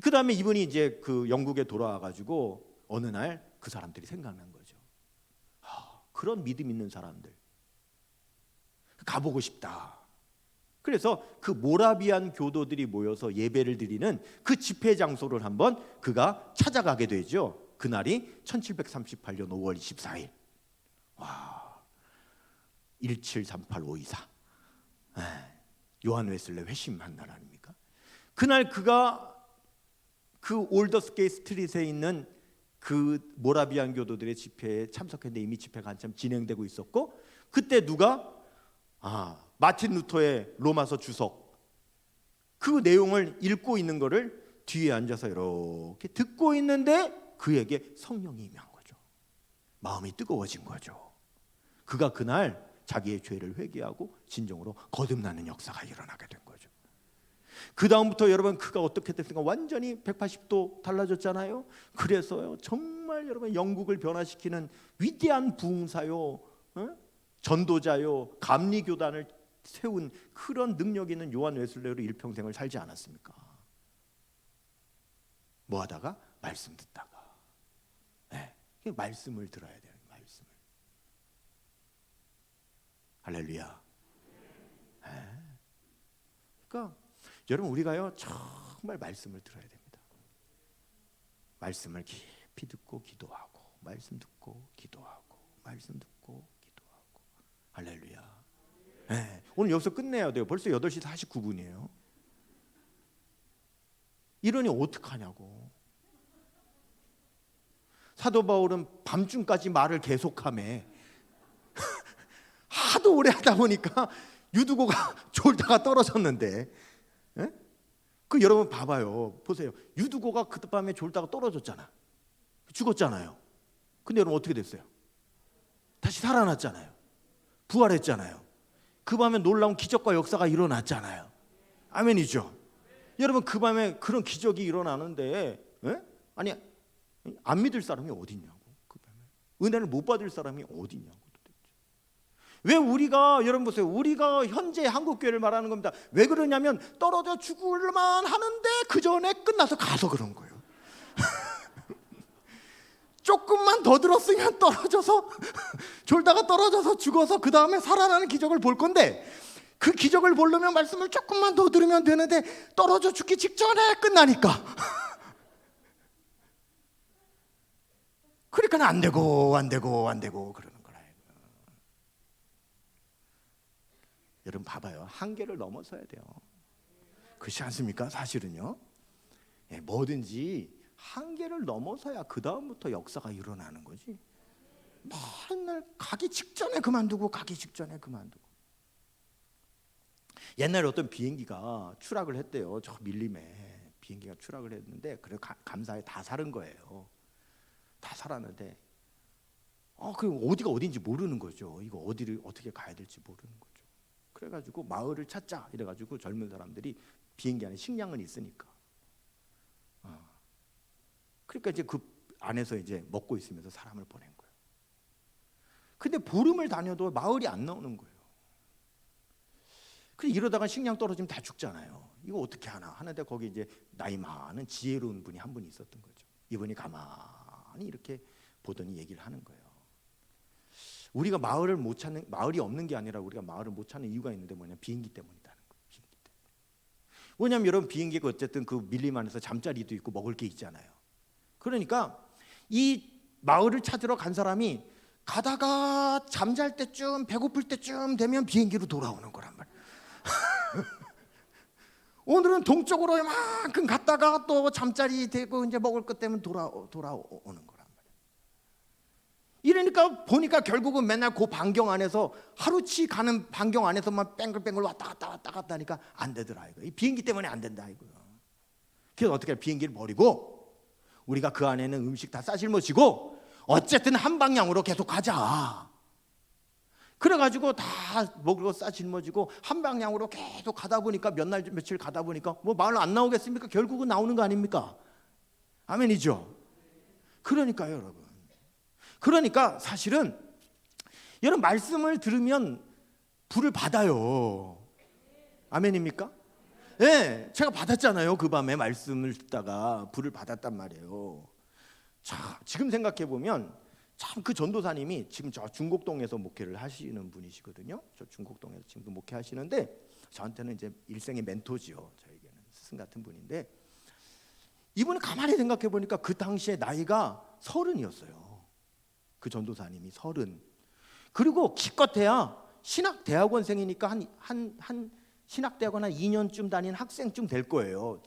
[SPEAKER 1] 그 다음에 이분이 이제 그 영국에 돌아와 가지고 어느 날 그 사람들이 생각난 거죠. 그런 믿음 있는 사람들 가보고 싶다. 그래서 그 모라비안 교도들이 모여서 예배를 드리는 그 집회 장소를 한번 그가 찾아가게 되죠. 그날이 1738년 5월 24일. 와, 1738524. 요한 웨슬레 회심한 날 아닙니까? 그날 그가 그 올더스게이 스트릿에 있는 그 모라비안 교도들의 집회에 참석했는데 이미 집회가 한참 진행되고 있었고, 그때 누가 마틴 루터의 로마서 주석 그 내용을 읽고 있는 거를 뒤에 앉아서 이렇게 듣고 있는데 그에게 성령이 임한 거죠. 마음이 뜨거워진 거죠. 그가 그날 자기의 죄를 회개하고 진정으로 거듭나는 역사가 일어나게 된 거죠. 그 다음부터 여러분 그가 어떻게 됐습니까? 완전히 180도 달라졌잖아요. 그래서요 정말 여러분 영국을 변화시키는 위대한 부흥사요, 전도자요, 감리교단을 세운 그런 능력 있는 요한 웨슬레로 일평생을 살지 않았습니까? 뭐 하다가? 말씀 듣다가. 말씀을 들어야 돼요. 말씀을. 할렐루야. 그러니까 여러분 우리가요 정말 말씀을 들어야 됩니다. 말씀을 깊이 듣고 기도하고, 말씀 듣고 기도하고, 말씀 듣고 기도하고. 할렐루야. 오늘 여기서 끝내야 돼요. 벌써 8시 49분이에요. 이러니 어떡하냐고. 사도 바울은 밤중까지 말을 계속하며 하도 오래 하다 보니까 유두고가 졸다가 떨어졌는데, 그 여러분 봐봐요. 보세요. 유두고가 그밤에 졸다가 떨어졌잖아. 죽었잖아요. 근데 여러분 어떻게 됐어요? 다시 살아났잖아요. 부활했잖아요. 그 밤에 놀라운 기적과 역사가 일어났잖아요. 아멘이죠. 여러분 그 밤에 그런 기적이 일어나는데 아니 안 믿을 사람이 어딨냐고. 그 밤에 은혜를 못 받을 사람이 어딨냐고. 왜 우리가, 여러분 보세요, 우리가 현재 한국교회를 말하는 겁니다. 왜 그러냐면 떨어져 죽을만 하는데 그 전에 끝나서 가서 그런 거예요. 조금만 더 들었으면 떨어져서 졸다가 떨어져서 죽어서 그 다음에 살아나는 기적을 볼 건데, 그 기적을 보려면 말씀을 조금만 더 들으면 되는데 떨어져 죽기 직전에 끝나니까 그러니까 안 되고 그러는 거라. 여러분 봐봐요. 한계를 넘어서야 돼요. 그렇지 않습니까? 사실은요. 뭐든지 한계를 넘어서야 그 다음부터 역사가 일어나는 거지. 맨날 가기 직전에 그만두고. 옛날에 어떤 비행기가 추락을 했대요. 저 밀림에 비행기가 추락을 했는데 그래 감사히 다 살은 거예요. 다 살았는데 그 어디가 어딘지 모르는 거죠. 이거 어디를 어떻게 가야 될지 모르는 거죠. 그래가지고 마을을 찾자 이래가지고 젊은 사람들이 비행기 안에 식량은 있으니까 그러니까 이제 그 안에서 이제 먹고 있으면서 사람을 보낸 거예요. 근데 보름을 다녀도 마을이 안 나오는 거예요. 그래 이러다가 식량 떨어지면 다 죽잖아요. 이거 어떻게 하나 하는데 거기 이제 나이 많은 지혜로운 분이 한 분이 있었던 거죠. 이분이 가만히 이렇게 보더니 얘기를 하는 거예요. 우리가 마을을 못 찾는, 마을이 없는 게 아니라 우리가 마을을 못 찾는 이유가 있는데 뭐냐, 비행기 때문이라는 거예요. 비행기 때문에. 왜냐하면 여러분 비행기가 어쨌든 그 밀림 안에서 잠자리도 있고 먹을 게 있잖아요. 그러니까 이 마을을 찾으러 간 사람이 가다가 잠잘 때쯤, 배고플 때쯤 되면 비행기로 돌아오는 거란 말이에요. 오늘은 동쪽으로 이만큼 갔다가 또 잠자리 되고 이제 먹을 것 때문에 돌아오는 거란 말이에요. 이러니까 보니까 결국은 맨날 그 반경 안에서 하루치 가는 반경 안에서만 뺑글뺑글 왔다 갔다 하니까 안 되더라 이거. 이 비행기 때문에 안 된다 이거요. 그래서 어떻게 비행기를 버리고 우리가 그 안에는 음식 다 싸질머지고 어쨌든 한 방향으로 계속 가자. 그래가지고 다 먹으러 싸질머지고 한 방향으로 계속 가다 보니까 몇 날 며칠 가다 보니까 뭐 말 안 나오겠습니까? 결국은 나오는 거 아닙니까? 아멘이죠. 그러니까요, 여러분. 그러니까 사실은 여러분 말씀을 들으면 불을 받아요. 아멘입니까? 네, 제가 받았잖아요. 그 밤에 말씀을 듣다가 불을 받았단 말이에요. 자, 지금 생각해 보면 참 그 전도사님이 지금 저 중곡동에서 목회를 하시는 분이시거든요. 저 중곡동에서 지금도 목회하시는데 저한테는 이제 일생의 멘토지요. 저에게는 스승 같은 분인데 이분은 가만히 생각해 보니까 그 당시에 나이가 30이었어요. 그 전도사님이 30. 그리고 기껏해야 신학대학원생이니까 한 신학대학원 한 2년쯤 다닌 학생쯤 될 거예요.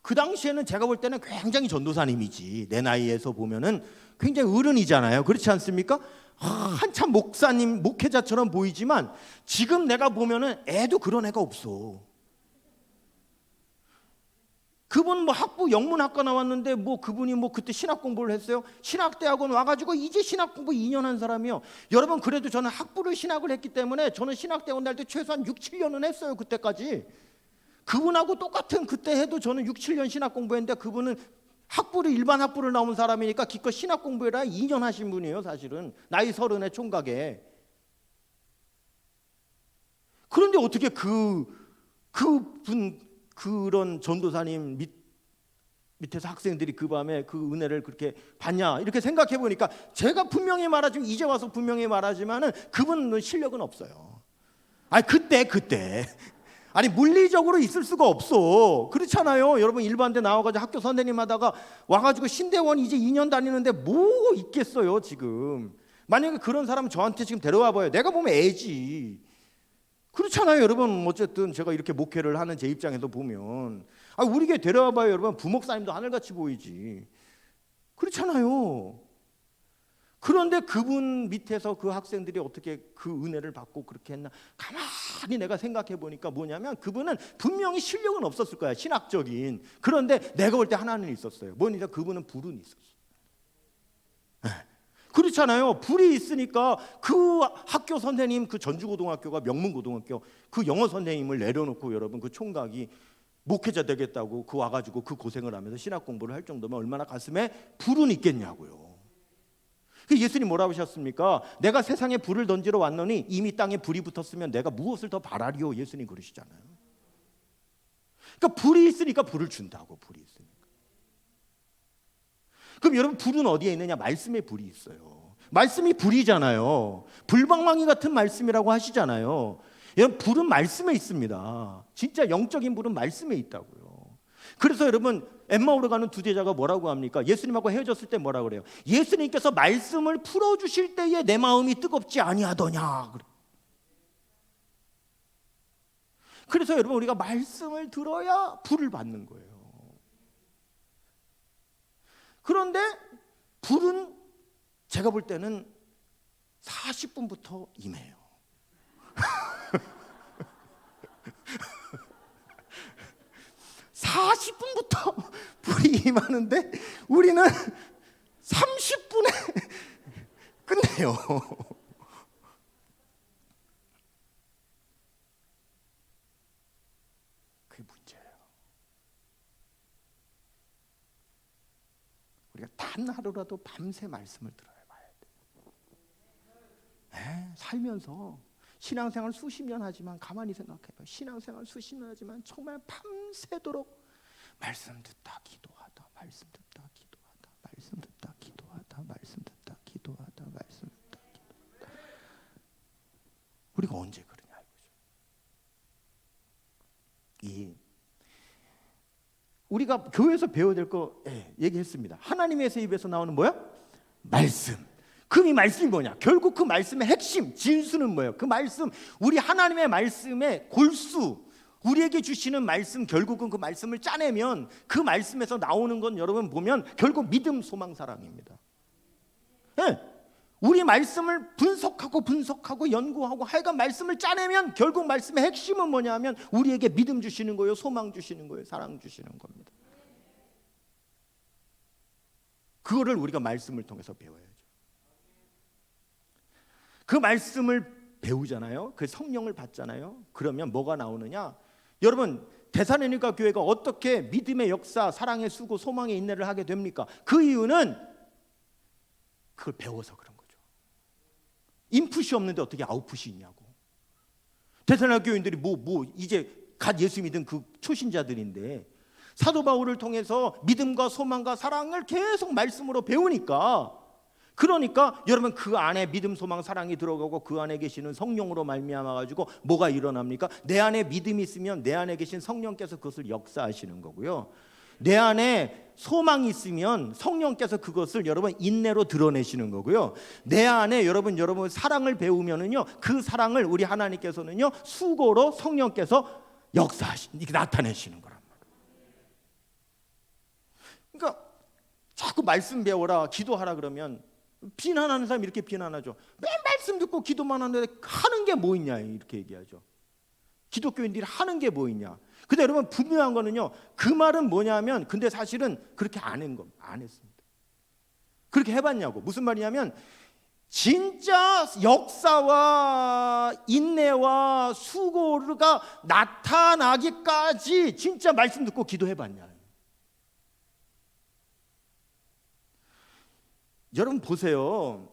[SPEAKER 1] 그 당시에는 제가 볼 때는 굉장히 전도사님이지. 내 나이에서 보면은 굉장히 어른이잖아요. 그렇지 않습니까? 한참 목사님, 목회자처럼 보이지만 지금 내가 보면은 애도 그런 애가 없어. 그분 뭐 학부 영문학과 나왔는데 뭐 그분이 뭐 그때 신학 공부를 했어요. 신학대학원 와가지고 이제 신학 공부 2년 한 사람이요. 여러분 그래도 저는 학부를 신학을 했기 때문에 저는 신학대학원 날 때 최소한 6, 7년은 했어요. 그때까지. 그분하고 똑같은 그때 해도 저는 6, 7년 신학 공부했는데 그분은 학부를 일반 학부를 나온 사람이니까 기껏 신학 공부해라 2년 하신 분이에요. 사실은 나이 30의 총각에. 그런데 어떻게 그분 그런 전도사님 밑에서 학생들이 그 밤에 그 은혜를 그렇게 받냐 이렇게 생각해 보니까 제가 분명히 말하지만 이제 와서 분명히 말하지만은 그분은 실력은 없어요. 아니 그때 아니 물리적으로 있을 수가 없어. 그렇잖아요. 여러분 일반대 나와가지고 학교 선생님 하다가 와가지고 신대원 이제 2년 다니는데 뭐 있겠어요 지금. 만약에 그런 사람 저한테 지금 데려와 봐요. 내가 보면 애지. 그렇잖아요 여러분. 어쨌든 제가 이렇게 목회를 하는 제 입장에서 보면 우리 교회 데려와 봐요 여러분. 부목사님도 하늘같이 보이지. 그렇잖아요. 그런데 그분 밑에서 그 학생들이 어떻게 그 은혜를 받고 그렇게 했나 가만히 내가 생각해 보니까 뭐냐면 그분은 분명히 실력은 없었을 거야 신학적인. 그런데 내가 볼 때 하나는 있었어요. 뭐냐 그분은 불은 있었어요. 그렇잖아요. 불이 있으니까 그 학교 선생님 그 전주고등학교가 명문고등학교 그 영어 선생님을 내려놓고 여러분 그 총각이 목회자 되겠다고 그 와가지고 그 고생을 하면서 신학 공부를 할 정도면 얼마나 가슴에 불은 있겠냐고요. 예수님 뭐라고 하셨습니까? 내가 세상에 불을 던지러 왔노니 이미 땅에 불이 붙었으면 내가 무엇을 더 바라리오. 예수님 그러시잖아요. 그러니까 불이 있으니까 불을 준다고. 불이 있으니까. 그럼 여러분 불은 어디에 있느냐? 말씀에 불이 있어요. 말씀이 불이잖아요. 불방망이 같은 말씀이라고 하시잖아요. 여러분 불은 말씀에 있습니다. 진짜 영적인 불은 말씀에 있다고요. 그래서 여러분 엠마오로 가는 두 제자가 뭐라고 합니까? 예수님하고 헤어졌을 때 뭐라고 그래요? 예수님께서 말씀을 풀어주실 때에 내 마음이 뜨겁지 아니하더냐. 그래서 여러분 우리가 말씀을 들어야 불을 받는 거예요. 그런데 불은 제가 볼 때는 40분부터 임해요. 40분부터 불이 임하는데 우리는 30분에 끝내요. 그게 문제예요. 우리가 단 하루라도 밤새 말씀을 들어야 봐야 돼요. 살면서 신앙생활 수십 년 하지만 가만히 생각해봐요. 신앙생활 수십 년 하지만 정말 밤새도록 말씀 듣다 기도하다 말씀 듣다 기도하다 말씀 듣다 기도하다 말씀 듣다 기도하다 말씀 듣다 기도하다. 우리가 언제 그러냐 이거죠. 우리가 교회에서 배워야 될 거 얘기했습니다. 하나님의 입에서 나오는 뭐야? 말씀. 그럼 이 말씀이 뭐냐? 결국 그 말씀의 핵심, 진수는 뭐예요? 그 말씀, 우리 하나님의 말씀의 골수, 우리에게 주시는 말씀, 결국은 그 말씀을 짜내면 그 말씀에서 나오는 건 여러분 보면 결국 믿음, 소망, 사랑입니다. 우리 말씀을 분석하고 연구하고 하여간 말씀을 짜내면 결국 말씀의 핵심은 뭐냐면 우리에게 믿음 주시는 거예요, 소망 주시는 거예요, 사랑 주시는 겁니다. 그거를 우리가 말씀을 통해서 배워야죠. 그 말씀을 배우잖아요. 그 성령을 받잖아요. 그러면 뭐가 나오느냐? 여러분, 데살로니가 교회가 어떻게 믿음의 역사, 사랑의 수고, 소망의 인내를 하게 됩니까? 그 이유는 그걸 배워서 그런 거죠. 인풋이 없는데 어떻게 아웃풋이 있냐고. 데살로니가 교인들이 이제 갓 예수 믿은 그 초신자들인데 사도 바울을 통해서 믿음과 소망과 사랑을 계속 말씀으로 배우니까, 그러니까 여러분 그 안에 믿음, 소망, 사랑이 들어가고 그 안에 계시는 성령으로 말미암아 가지고 뭐가 일어납니까? 내 안에 믿음이 있으면 내 안에 계신 성령께서 그것을 역사하시는 거고요. 내 안에 소망이 있으면 성령께서 그것을 여러분 인내로 드러내시는 거고요. 내 안에 여러분 사랑을 배우면은요, 그 사랑을 우리 하나님께서는요 수고로 성령께서 나타내시는 거란 말이에요. 그러니까 자꾸 말씀 배워라, 기도하라 그러면 비난하는 사람이 이렇게 비난하죠. 맨 말씀 듣고 기도만 하는데 하는 게 뭐 있냐 이렇게 얘기하죠. 기독교인들이 하는 게 뭐 있냐. 근데 여러분 분명한 거는요, 그 말은 뭐냐면, 근데 사실은 그렇게 안 했습니다. 그렇게 해봤냐고. 무슨 말이냐면 진짜 역사와 인내와 수고가 나타나기까지 진짜 말씀 듣고 기도해봤냐. 여러분 보세요.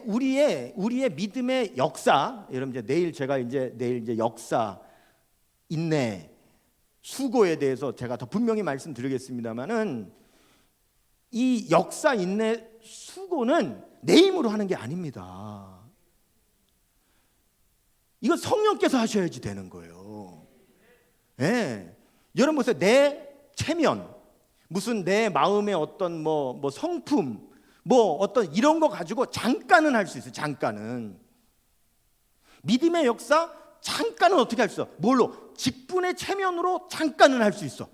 [SPEAKER 1] 우리의 믿음의 역사, 여러분 내일 역사, 인내, 수고에 대해서 제가 더 분명히 말씀드리겠습니다만은, 이 역사, 인내, 수고는 내 힘으로 하는 게 아닙니다. 이거 성령께서 하셔야지 되는 거예요. 네. 여러분 보세요. 내 체면, 무슨 내 마음의 어떤 성품, 어떤 이런 거 가지고 잠깐은 할 수 있어요. 잠깐은. 믿음의 역사 잠깐은 어떻게 할 수 있어? 뭘로? 직분의 체면으로 잠깐은 할 수 있어.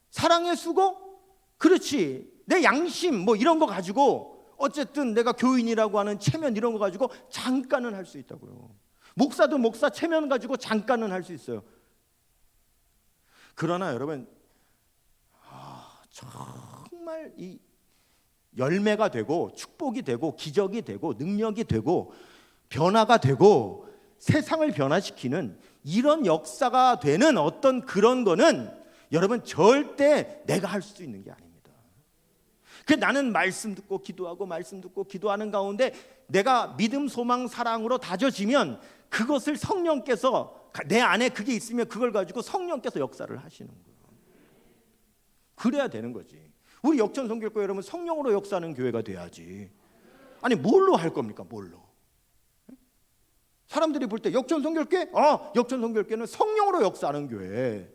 [SPEAKER 1] 사랑의 수고? 그렇지. 내 양심 이런 거 가지고 어쨌든 내가 교인이라고 하는 체면 이런 거 가지고 잠깐은 할 수 있다고요. 목사도 목사 체면 가지고 잠깐은 할 수 있어요. 그러나 여러분 정말 이 열매가 되고 축복이 되고 기적이 되고 능력이 되고 변화가 되고 세상을 변화시키는 이런 역사가 되는 어떤 그런 거는 여러분 절대 내가 할 수 있는 게 아닙니다. 나는 말씀 듣고 기도하고 말씀 듣고 기도하는 가운데 내가 믿음, 소망, 사랑으로 다져지면 그것을 성령께서, 내 안에 그게 있으면 그걸 가지고 성령께서 역사를 하시는 거예요. 그래야 되는 거지. 우리 역전선교회 여러분 성령으로 역사하는 교회가 돼야지. 아니 뭘로 할 겁니까? 뭘로? 사람들이 볼 때 역전선교회? 역전선교회는 성령으로 역사하는 교회,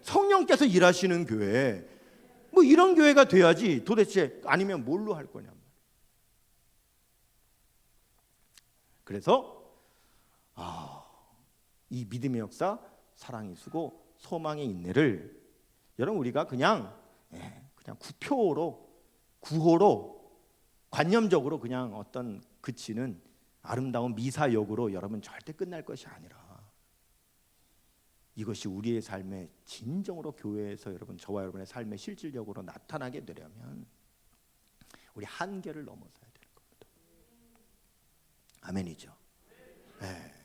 [SPEAKER 1] 성령께서 일하시는 교회, 이런 교회가 돼야지. 도대체 아니면 뭘로 할 거냐. 그래서 이 믿음의 역사, 사랑의 수고, 소망의 인내를 여러분 우리가 그냥 구호로 관념적으로 그냥 어떤 그치는 아름다운 미사역으로 여러분 절대 끝날 것이 아니라, 이것이 우리의 삶의 진정으로 교회에서 여러분 저와 여러분의 삶의 실질적으로 나타나게 되려면 우리 한계를 넘어서야 될 겁니다. 아멘이죠. 네.